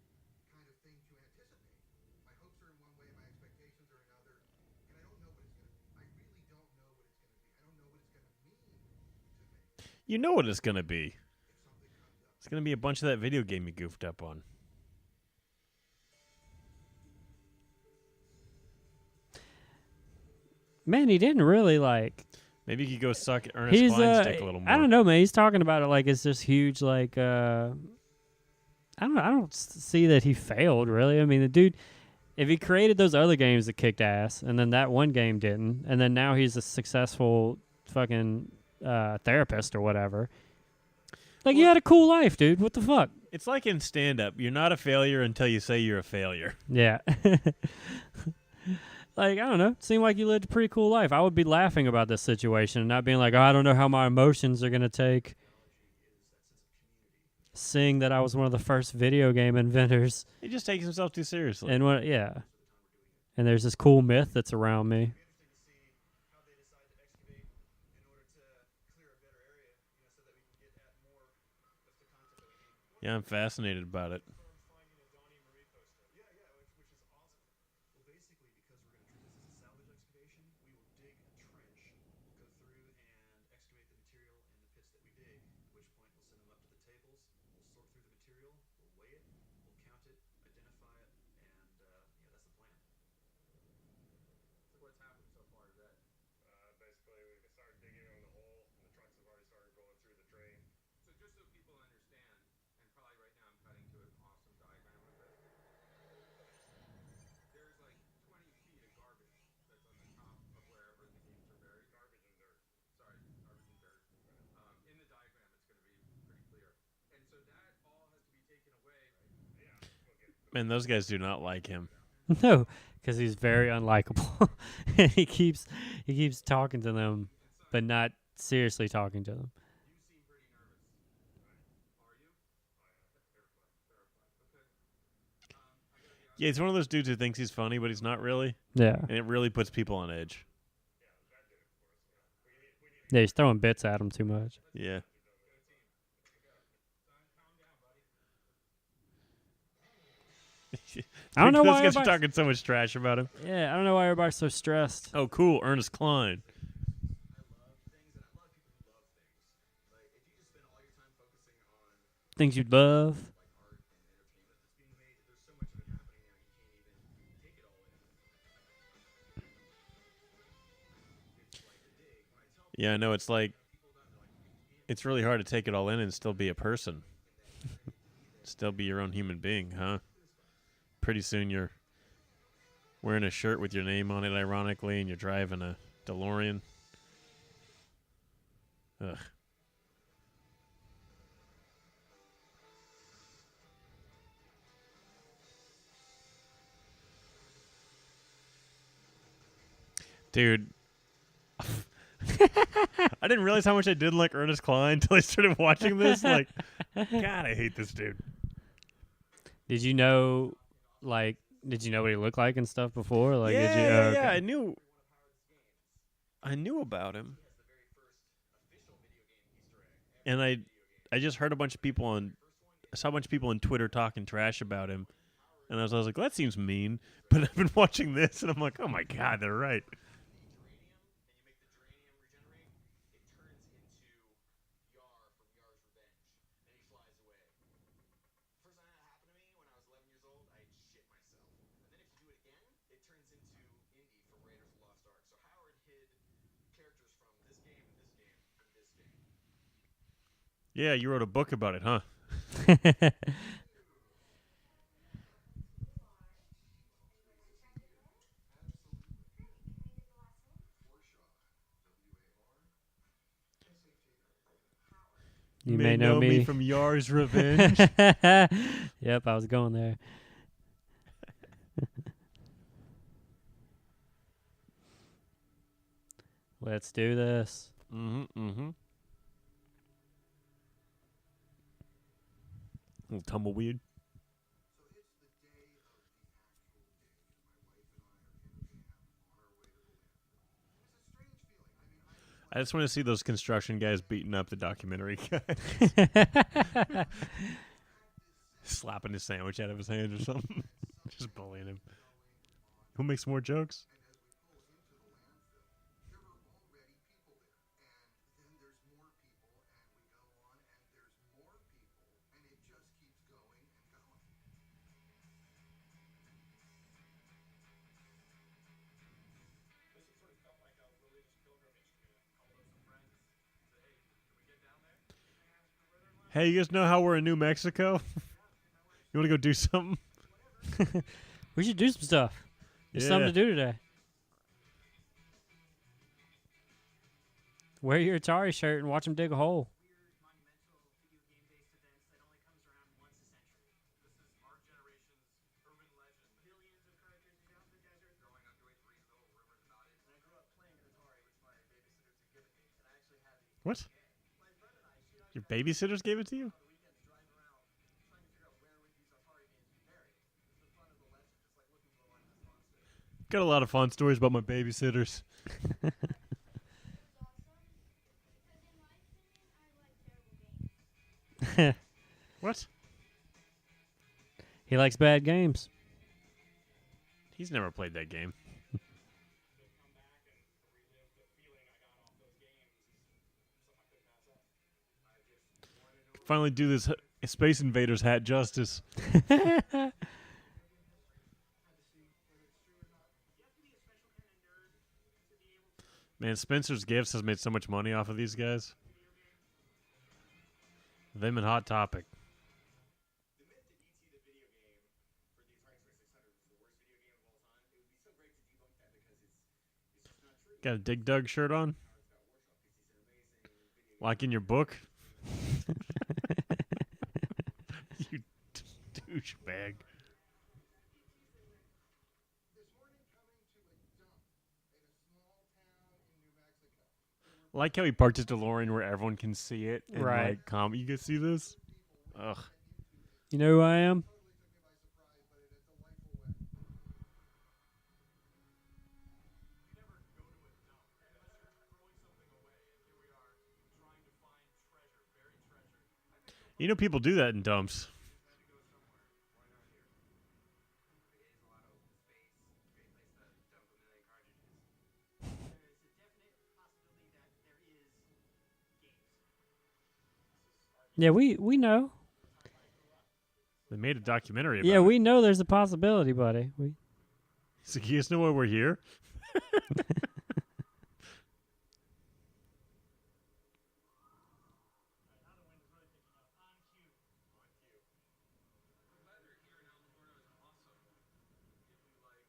kind of thing to anticipate. My hopes are in one way, my expectations are another, and I don't know what it's going to be. I really don't know what it's going to be. I don't know what it's going to mean to me You know what it's going to be. if something comes up. It's going to be a bunch of that video game you goofed up on. Man, he didn't really like. Maybe you could go suck Ernest He's Cline's dick a little more. I don't know, man. He's talking about it like it's this huge like. I don't see that he failed really. I mean, the dude, if he created those other games that kicked ass, and then that one game didn't, and then now he's a successful fucking therapist or whatever. Like, you had a cool life, dude. What the fuck? It's like in stand-up. You're not a failure until you say you're a failure. Yeah. Like, I don't know. It seemed like you lived a pretty cool life. I would be laughing about this situation and not being like, oh, I don't know how my emotions are going to take. Seeing that I was one of the first video game inventors. He just takes himself too seriously. And what, yeah. And there's this cool myth that's around me. How they decide to excavate in order to clear a better area, so that we can get at more of the content that we need. Yeah, I'm fascinated about it. Finding a Donnie Marie poster. Yeah, which is awesome. Well, basically, because we're going to treat this as a salvage excavation, we will dig a trench, go through and excavate the material in the pits that we dig, at which point we'll send them up to the tables, we'll sort through the material, we'll weigh it, we'll count it, identify it, and that's the plan. So what's happened so far today? Basically, we started digging on the hole, and the trucks have already started going through the drain. So just so people understand, and probably right now I'm cutting to an awesome diagram of this. There's like 20 feet of garbage that's on the top of wherever the games are buried. Garbage and dirt. Sorry, garbage and dirt. In the diagram, it's going to be pretty clear. And so that all has to be taken away. Man, those guys do not like him. No, because he's very unlikable. And he keeps talking to them, but not seriously talking to them. You seem pretty nervous. Are you? Verified. Okay. I gotta be honest. Yeah, he's one of those dudes who thinks he's funny, but he's not really. Yeah. And it really puts people on edge. Yeah, he's throwing bits at him too much. Yeah. I don't know Those why guys are everybody- talking so much trash about him. Yeah, I don't know why everybody's so stressed. Oh, cool. Ernest Cline. I love things, and I love people who love things. Like, if you just spend all your time focusing on Things you'd love. like art and entertainment that's being made, there's so much of it happening now you can't even take it all in. It's like the dig. When I tell Yeah, I know. It's like, people that, they're like, it's really hard to take it all in and still be a person. Still be your own human being, huh? Pretty soon you're wearing a shirt with your name on it, ironically, and you're driving a DeLorean. Ugh. Dude. I didn't realize how much I didn't like Ernest Cline until I started watching this. Like, God, I hate this dude. Did you know what he looked like and stuff before? Like, yeah, did you? yeah, Okay. yeah. I knew about him. And I just heard a bunch of people I saw a bunch of people on Twitter talking trash about him. And I was like, well, that seems mean. But I've been watching this, and I'm like, oh, my God, they're right. Yeah, you wrote a book about it, huh? You may know me from Yar's Revenge. Yep, I was going there. Let's do this. Mm-hmm. Little tumbleweed. So it's the day of the actual day. My wife and I are in a van on our way to the landfill. It was a strange feeling. I mean, I just want to see those construction guys beating up the documentary guy. Slapping his sandwich out of his hand or something. Just bullying him. Who makes more jokes? And as we pull into the landfill, there are already people there. And then there's more people, and we go on, and there's more people, and it just keeps going and going. This sort of felt like a religious pilgrimage to me. Called up some friends, said, "Hey, can we get down there?" Hey, you guys know how we're in New Mexico? You want to go do something? We should do some stuff. There's something to do today. Wear your Atari shirt and watch them dig a hole. Weird, monumental, video game-based events that only comes around once a century. This is our generation's urban legend. Billions of cartridges out the desert. Growing up, you always read little rumors about it. And I grew up playing an Atari, which my babysitters had given me, and I actually had the What? my friend and I, Your babysitters gave it to you? on the weekends driving around trying to figure out where would these Atari games be buried. It was the fun of the legend, just like looking for the largest monster. Got a lot of fun stories about my babysitters. What? He likes bad games. He's never played that game. Finally do this Space Invaders hat justice. Man, Spencer's Gifts has made so much money off of these guys. Them and Hot Topic. The myth that E.T. the video game for the Atari 2600 was the worst video game of all time, it would be so great to debunk that because it's just not true. Got a Dig Dug shirt on? Like in your book? You douchebag. This morning coming to a dump in a small town in New Mexico. Like how he parked his DeLorean where everyone can see it. And Right. Like, you guys see this? Ugh. You know who I am? Totally took me by surprise, but in a delightful way. You never go to a dump unless you're throwing something away. And here we are trying to find treasure, buried treasure. You know people do that in dumps. Yeah, we know. They made a documentary about Yeah, it. we know there's a possibility, buddy. We So you guys know why we're here? The weather here in Alamogordo is awesome. If you like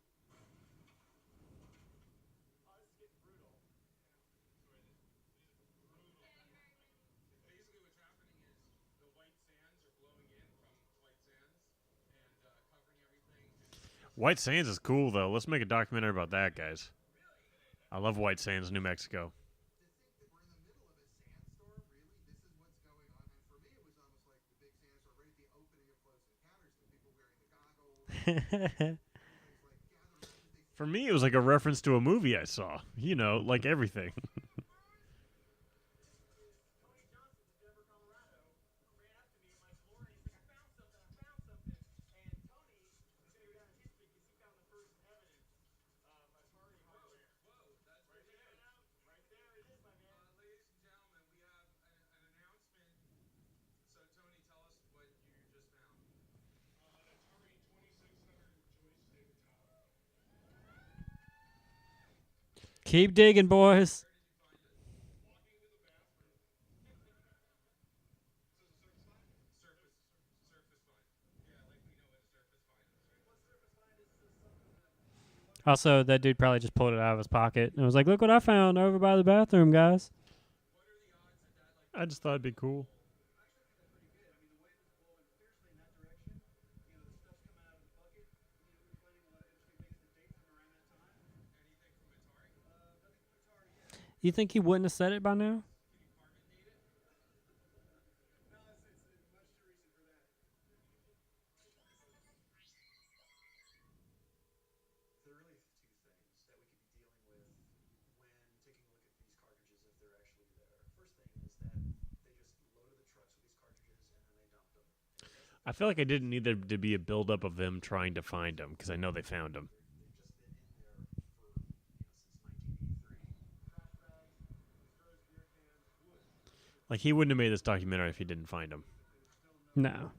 sandstorms and an impending doom-filled cloud of white. Basically what's happening is the white sands are blowing in from white sands and covering everything. White Sands is cool, though. Let's make a documentary about that, guys. I love White Sands, New Mexico. To think that we're in the middle of a sandstorm, really, this is what's going on. And for me, it was almost like the big sandstorm right at the opening of Close Encounters. The people wearing the goggles. Everybody's like gather around as they For me, it was like a reference to a movie I saw. You know, like everything. Tony Johnson from Denver, Colorado, ran up to me in my DeLorean. He's like, I found something. And Tony was going to go down in history because he found the first evidence of Atari hardware. Whoa, that's Right there, right there it is, my man. ladies and gentlemen, we have an announcement. So, Tony, tell us what you just found. An Atari 2600 joystick top. keep digging, boys. Walking to the bathroom. Surface find. Yeah, like we know what a surface find is, right? What's surface find? Also, that dude probably just pulled it out of his pocket and was like, "Look what I found over by the bathroom, guys." I just thought it'd be cool. You think he wouldn't have said it by now? There are really two things that we could be dealing with when taking a look at these cartridges if they're actually there. First thing is that they just loaded the trucks with these cartridges and then they dumped them. I feel like I didn't need there to be a buildup of them trying to find them because I know they found them. They've just been in there for, since 1983. Trash bags, straws, beer cans, wood. Like, he wouldn't have made this documentary if he didn't find them. No.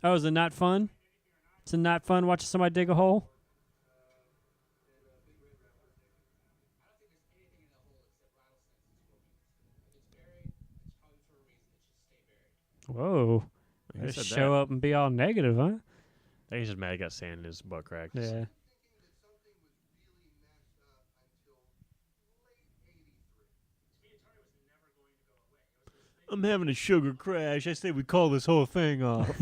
Oh, is it not fun? Is it not fun watching somebody dig a hole? Whoa. Who said Show that? up and be all negative, huh? I think he's just mad I got sand in his butt crack. Yeah. Thinking that something was really messed up until late '83. I'm having a sugar crash. I say we call this whole thing off. comes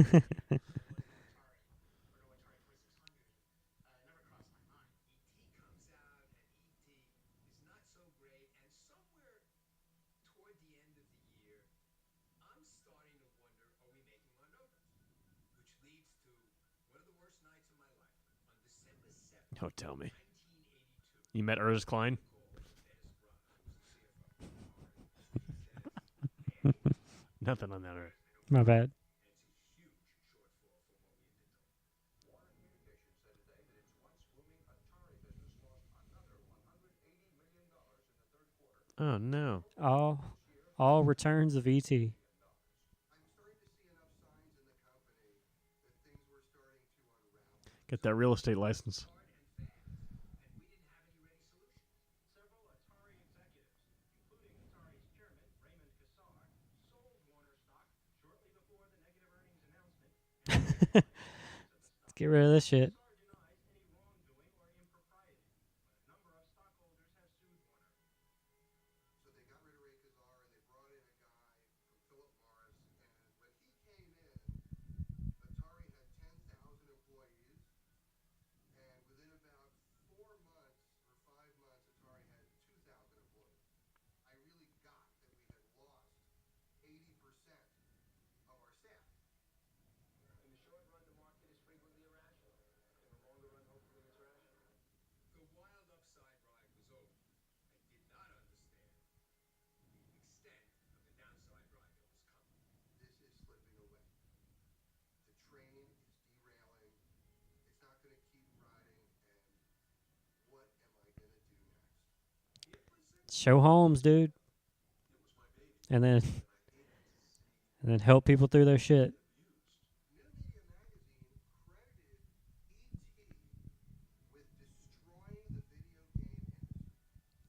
out and E.T. is not so great, and somewhere toward the end of the year, I'm starting to wonder, are we making our numbers? Which leads to one of the worst nights of my life. On December 7th, Oh, tell me. 1982, You met Ernest Cline? Nothing on that, right? My bad. Warner Communications said today that its once booming Atari business lost another $180 million in the third quarter. Oh, no. All returns of ET. I'm starting to see enough signs in the company that things were starting to unravel. Get that real estate license. and we didn't have any ready solutions. Several Atari executives, including Atari's chairman, Raymond Kassar, sold Warner stock shortly before the negative earnings announcement. Let's get rid of this shit. Kassar denies any wrongdoing or impropriety, but a number of stockholders have sued Warner. So they got rid of Ray Kazar and they brought in a guy from Philip Morris. And when he came in, Atari had 10,000 employees. And within about 4 months or 5 months, Atari had 2,000 employees. I really got that we had lost 80% of our staff. In the short run, the market is frequently irrational. In the longer run, hopefully it's rational. The wild upside ride was over. I did not understand the extent of the downside ride that was coming. This is slipping away. The train is derailing. It's not going to keep riding. And what am I going to do next? Show Holmes, dude. And then help people through their shit. New Media Magazine credited E.T. with destroying the video game industry.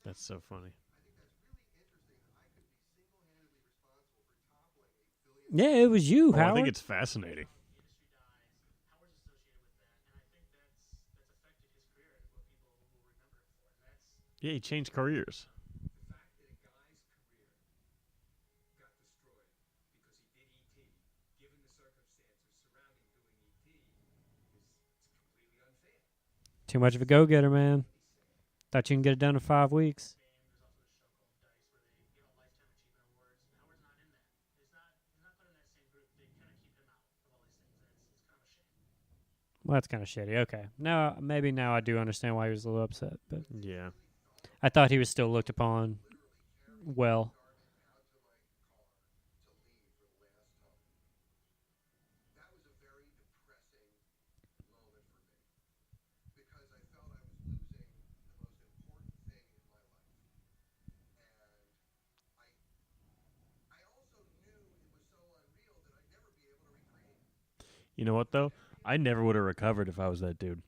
That's so funny. I think that's really interesting that I could be single-handedly responsible for toppling $1 billion. Yeah, it was you, Oh, I Howard. think it's fascinating. The industry dies. Howard's associated with that, and I think that's affected his career as what people will remember him for. And that's Yeah, he changed careers. The fact that a guy's career got destroyed because he did E.T., given the circumstances surrounding doing E.T., it's completely unfair. Too much of a go-getter, man. Thought you can get it done in 5 weeks. game. There's also this show called Dice where they give out lifetime achievement awards. Howard's not in that. He's not put in that same group. They kind of keep him out of all these things, and it's kind of a shame. Well, that's kind of shitty. Okay. Maybe now I do understand why he was a little upset. But Yeah. I thought he was still looked upon well. Out to my car to leave for the last time. That was a very depressing moment for me because I felt I was losing the most important thing in my life. And I also knew it was so unreal that I'd never be able to recreate it. You know what, though? I never would have recovered if I was that dude.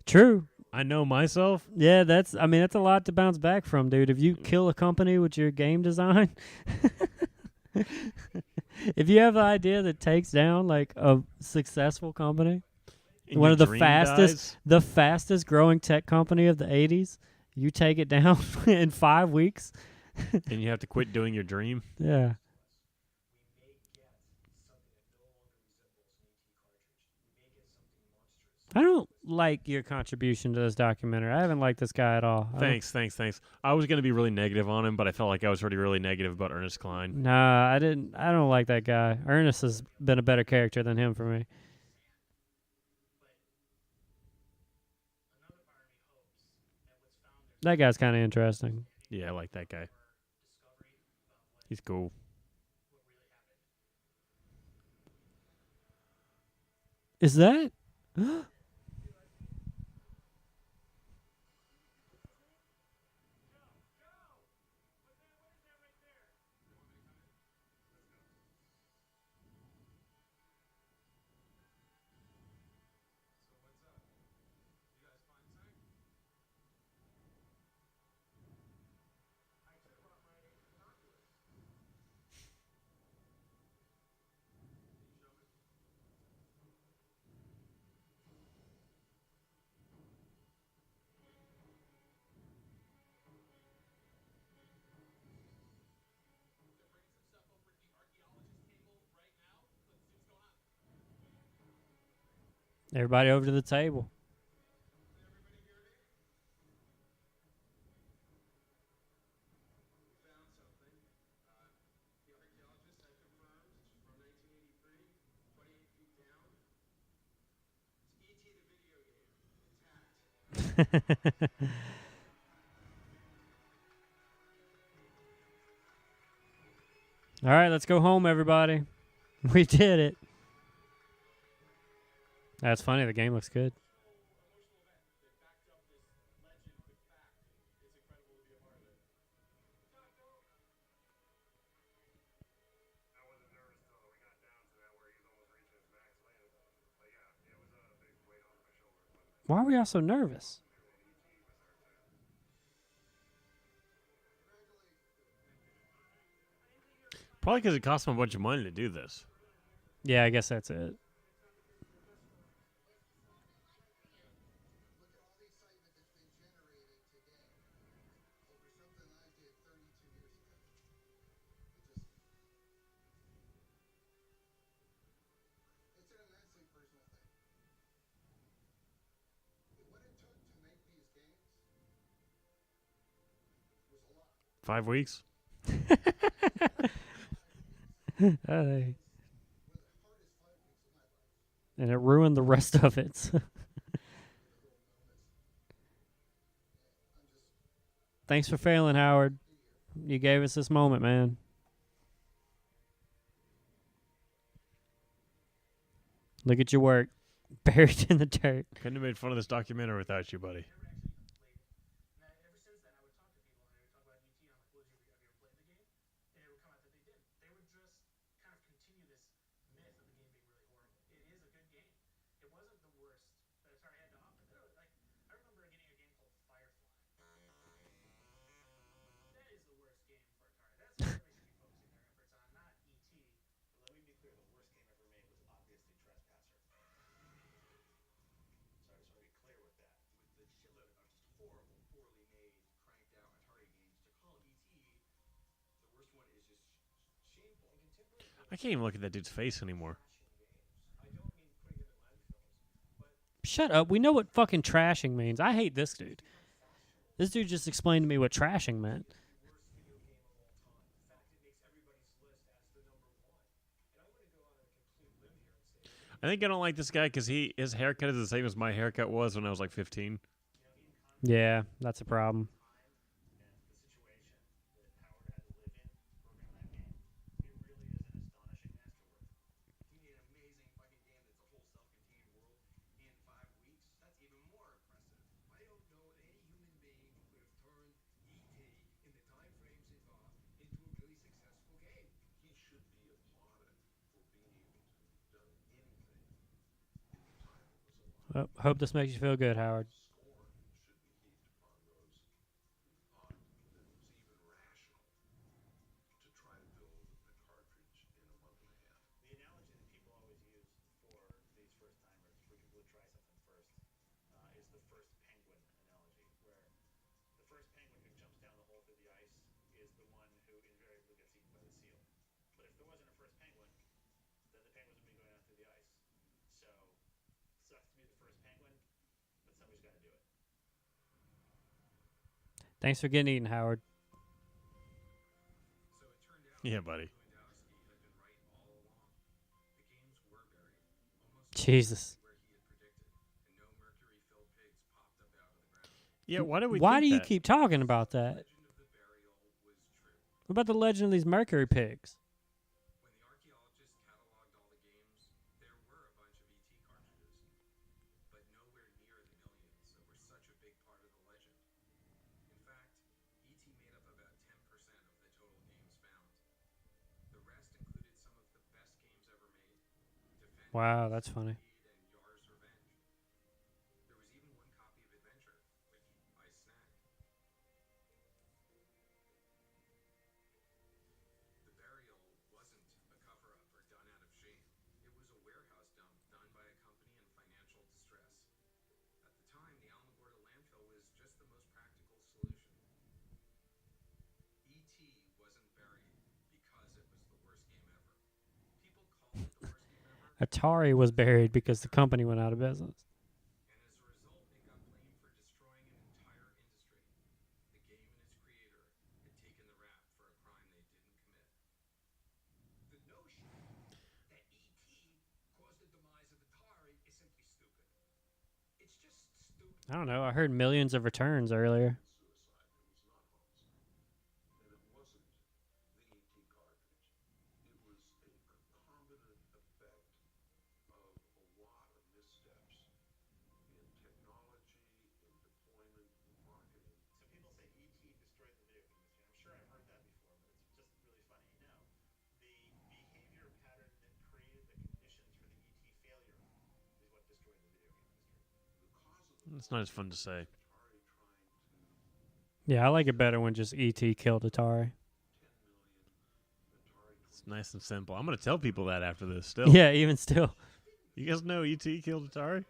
True. I know myself. Yeah, that's a lot to bounce back from, dude. If you kill a company with your game design, If you have an idea that takes down like a successful company, And one your of the dream fastest, dies? the fastest growing tech company of the '80s, you take it down in 5 weeks. And you have to quit doing your dream? Yeah. We may get something that no longer resembles an ET cartridge. We may get something monstrous. I don't like your contribution to this documentary. I haven't liked this guy at all. Thanks. I was going to be really negative on him, but I felt like I was already really negative about Ernest Cline. Nah, I didn't. I don't like that guy. Ernest has been a better character than him for me. Another part of me hopes that what's found there That guy's kind of interesting. Yeah, I like that guy. discovery about what He's cool. really happened. Is that? Everybody over to the table. Found something. The archaeologists have confirmed it's from 1983, 28 feet down. It's E.T. the video game, intact. All right, let's go home, everybody. We did it. That's funny. The game looks good. Why are we all so nervous? Probably because it cost him a bunch of money to do this. Yeah, I guess that's it. Look at all the excitement that's been generated today over something I did 32 years ago. It's an immensely personal thing. What it took to make these games was a lot. 5 weeks? Hey. And it ruined the rest of it. Thanks for failing, Howard. You gave us this moment, man. Look at your work. Buried in the dirt. Couldn't have made fun of this documentary without you, buddy. Ever since then, I would talk to people and they would talk about ET. I'm like, "Well, have you ever played the game?" And it would come out that they didn't. They would just kind of continue this myth of the game being really horrible. It is a good game. It wasn't the worst that Atari had to offer. Like, I remember getting a game called Firefly. That is the worst game for Atari. That's what they should be focusing their efforts on, not ET. Let me be clear, the worst game ever made was obviously Trespasser. Sorry to be clear with that. With the shitload of just horrible, poorly made, cranked out Atari games, to call it E.T., the worst one is just shameful. In contemporary I can't even look at that dude's face anymore. I don't mean putting them in landfills, but Shut up. We know what fucking trashing means. I hate this dude. This dude just explained to me what trashing meant. worst video game of all time. In fact, it makes everybody's list as the number one. And I'm going to go on a complete limb here and say I think I don't like this guy because his haircut is the same as my haircut was when I was like 15. Yeah, that's a problem. the situation that Howard had to live in to program that game, it really is an astonishing masterwork. He made an amazing fucking game that's a whole self-contained world in 5 weeks. That's even more impressive. I don't know any human being who could have turned E.T. in the time frames involved into a really successful game. He should be applauded for being able to have done anything in the time that was allotted. Hope this makes you feel good, Howard. Scorn should be heaped upon those who thought that it was even rational to try to build a cartridge in a month and if there wasn't a first penguin, then the penguins would be going out through the ice. So, sucks to be the first penguin, but somebody's got to do it. Thanks for getting eaten, Howard. So it turned out Yeah, buddy. Lewandowski had been right all along. The games were buried, almost Jesus. where he had predicted, and no mercury-filled pigs popped up out of the ground. Yeah, why do we Why do think you that? keep talking about that? The legend of the burial was true. What about the legend of these mercury pigs? When the archaeologists cataloged all the games, there were a bunch of ET cartridges, but nowhere near the millions that were such a big part of the legend. In fact, ET made up about 10% of the total games found. The rest included some of the best games ever made. Wow, that's funny. Defenders, Speed, and Yar's Revenge. There was even one copy of Adventure, which I snagged. The burial wasn't a cover-up or done out of shame. It was a warehouse dump done by a company in financial distress. At the time, the Alamogordo landfill was just the most practical solution. E.T. wasn't buried because it was the worst game ever. People called it the worst game ever, Atari was buried because the company went out of business. and as a result, it got blamed for destroying an entire industry. The game and its creator had taken the rap for a crime they didn't commit. The notion that E.T. caused the demise of Atari is simply stupid. It's just stupid. I don't know. I heard millions of returns earlier. Suicide. It was not homicide. And it wasn't the ET cartridge. It was a concomitant effect of a lot of missteps in technology, in deployment, in marketing. So people say E.T. destroyed the video game industry. I'm sure I've heard that before, but it's just really funny. No. The behavior pattern that created the conditions for the E.T. failure is what destroyed the video game industry. The cause of the It's not as fun to say. Atari trying to Yeah, I like it better when just E.T. killed Atari. 10 million Atari It's nice and simple. I'm gonna tell people that after this. Still, Yeah, even still. you guys know E.T. killed Atari?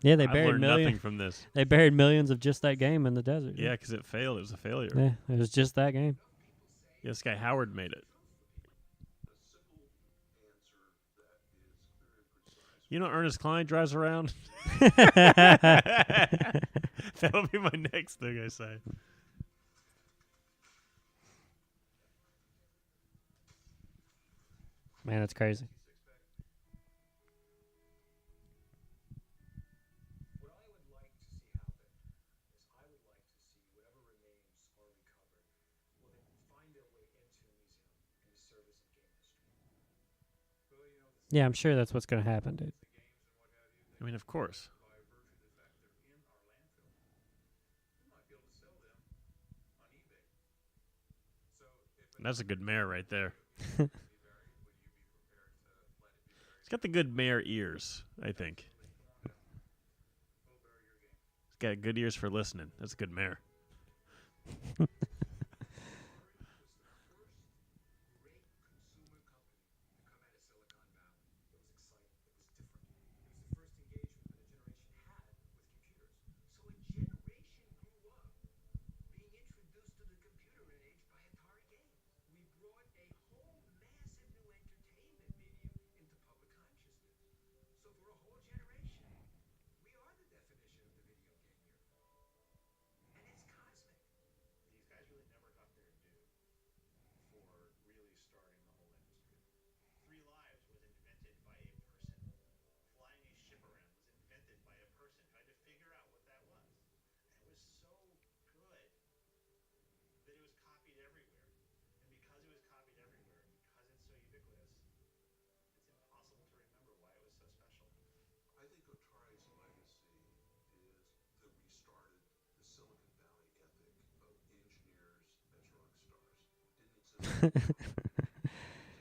Yeah, they I've buried learned nothing millions. from this. They buried millions of just that game in the desert. Yeah, because it failed. It was a failure. Yeah, it was just that game. Yeah, this guy Howard made it. a simple answer that is clear and precise. You know, Ernest Cline drives around. That'll be my next thing I say. Man, that's crazy. What I would like to see happen is I would like to see whatever remains are recovered will then find their way into a museum and to service in game history. Well, you know, Yeah, I'm sure that's what's going to happen, dude. the games and what have you, I mean, of course. by virtue of the fact they're in our landfill, we might be able to sell them on eBay. So if That's a good mare right there. be buried, would you be prepared to let it be buried? It's got the good mare ears, I think. We'll bury your game. It's got good ears for listening. That's a good mare. was the first great consumer company to come out of Silicon Valley. It was exciting. It was different. It was the first engagement that a generation had with computers. So a generation grew up being introduced to the computer age by Atari games. We brought a whole massive new entertainment medium into public consciousness. So for a whole generation, we are the definition of the video game era. And it's cosmic. These guys really never got their due for really starting the whole industry. 3 Lives was invented by a person. Flying a ship around was invented by a person trying to figure out what that was. And it was so good that it was copied everywhere. And because it was copied everywhere, and because it's so ubiquitous, it's impossible to remember why it was so special. I think Atari's legacy is that we started the Silicon Valley ethic of engineers as rock stars. Didn't exist in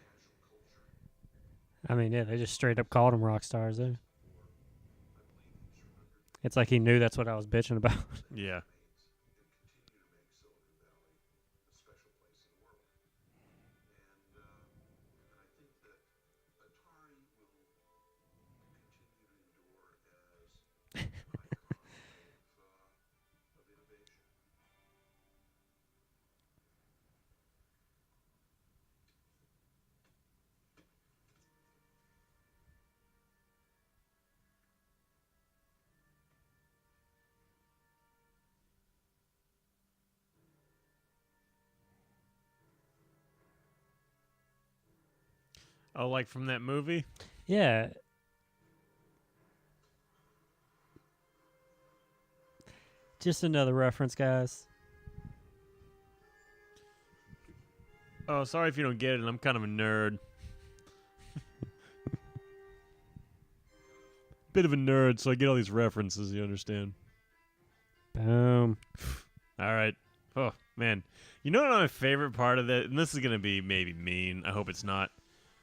casual culture. I mean, yeah, they just straight up called them rock stars there. I believe these are underpinned It's like he knew that's what I was bitching about. Yeah. remains and continue to make Silicon Valley a special place in the world. And I think that Atari will continue to endure as an icon of innovation. Oh, like from that movie? Yeah. Just another reference, guys. Oh, sorry if you don't get it. I'm kind of a nerd. Bit of a nerd, so I get all these references, you understand? Boom. All right. Oh, man. You know what my favorite part of that, and this is going to be maybe mean. I hope it's not.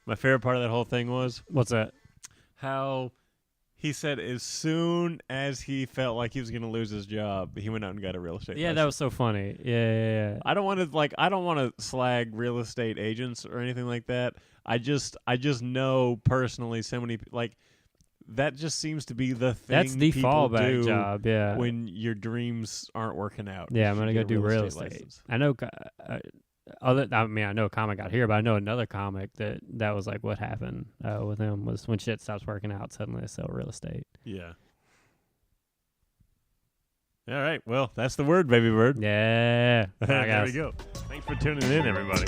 My favorite part of that whole thing was What's that? how he said as soon as he felt like he was going to lose his job, he went out and got a real estate Yeah, license. that was so funny. Yeah. I don't want to slag real estate agents or anything like that. I just know personally so many like that just seems to be the thing. That's the people fallback do job. Yeah. when your dreams aren't working out. Yeah, is I'm you gonna go get a do real estate. license. I know. I know a comic out here, but I know another comic that was like what happened with him was when shit stops working out, suddenly they sell real estate. Yeah. All right. Well, that's the word, baby bird. Yeah. All right, There guys. we go. Thanks for tuning in, everybody.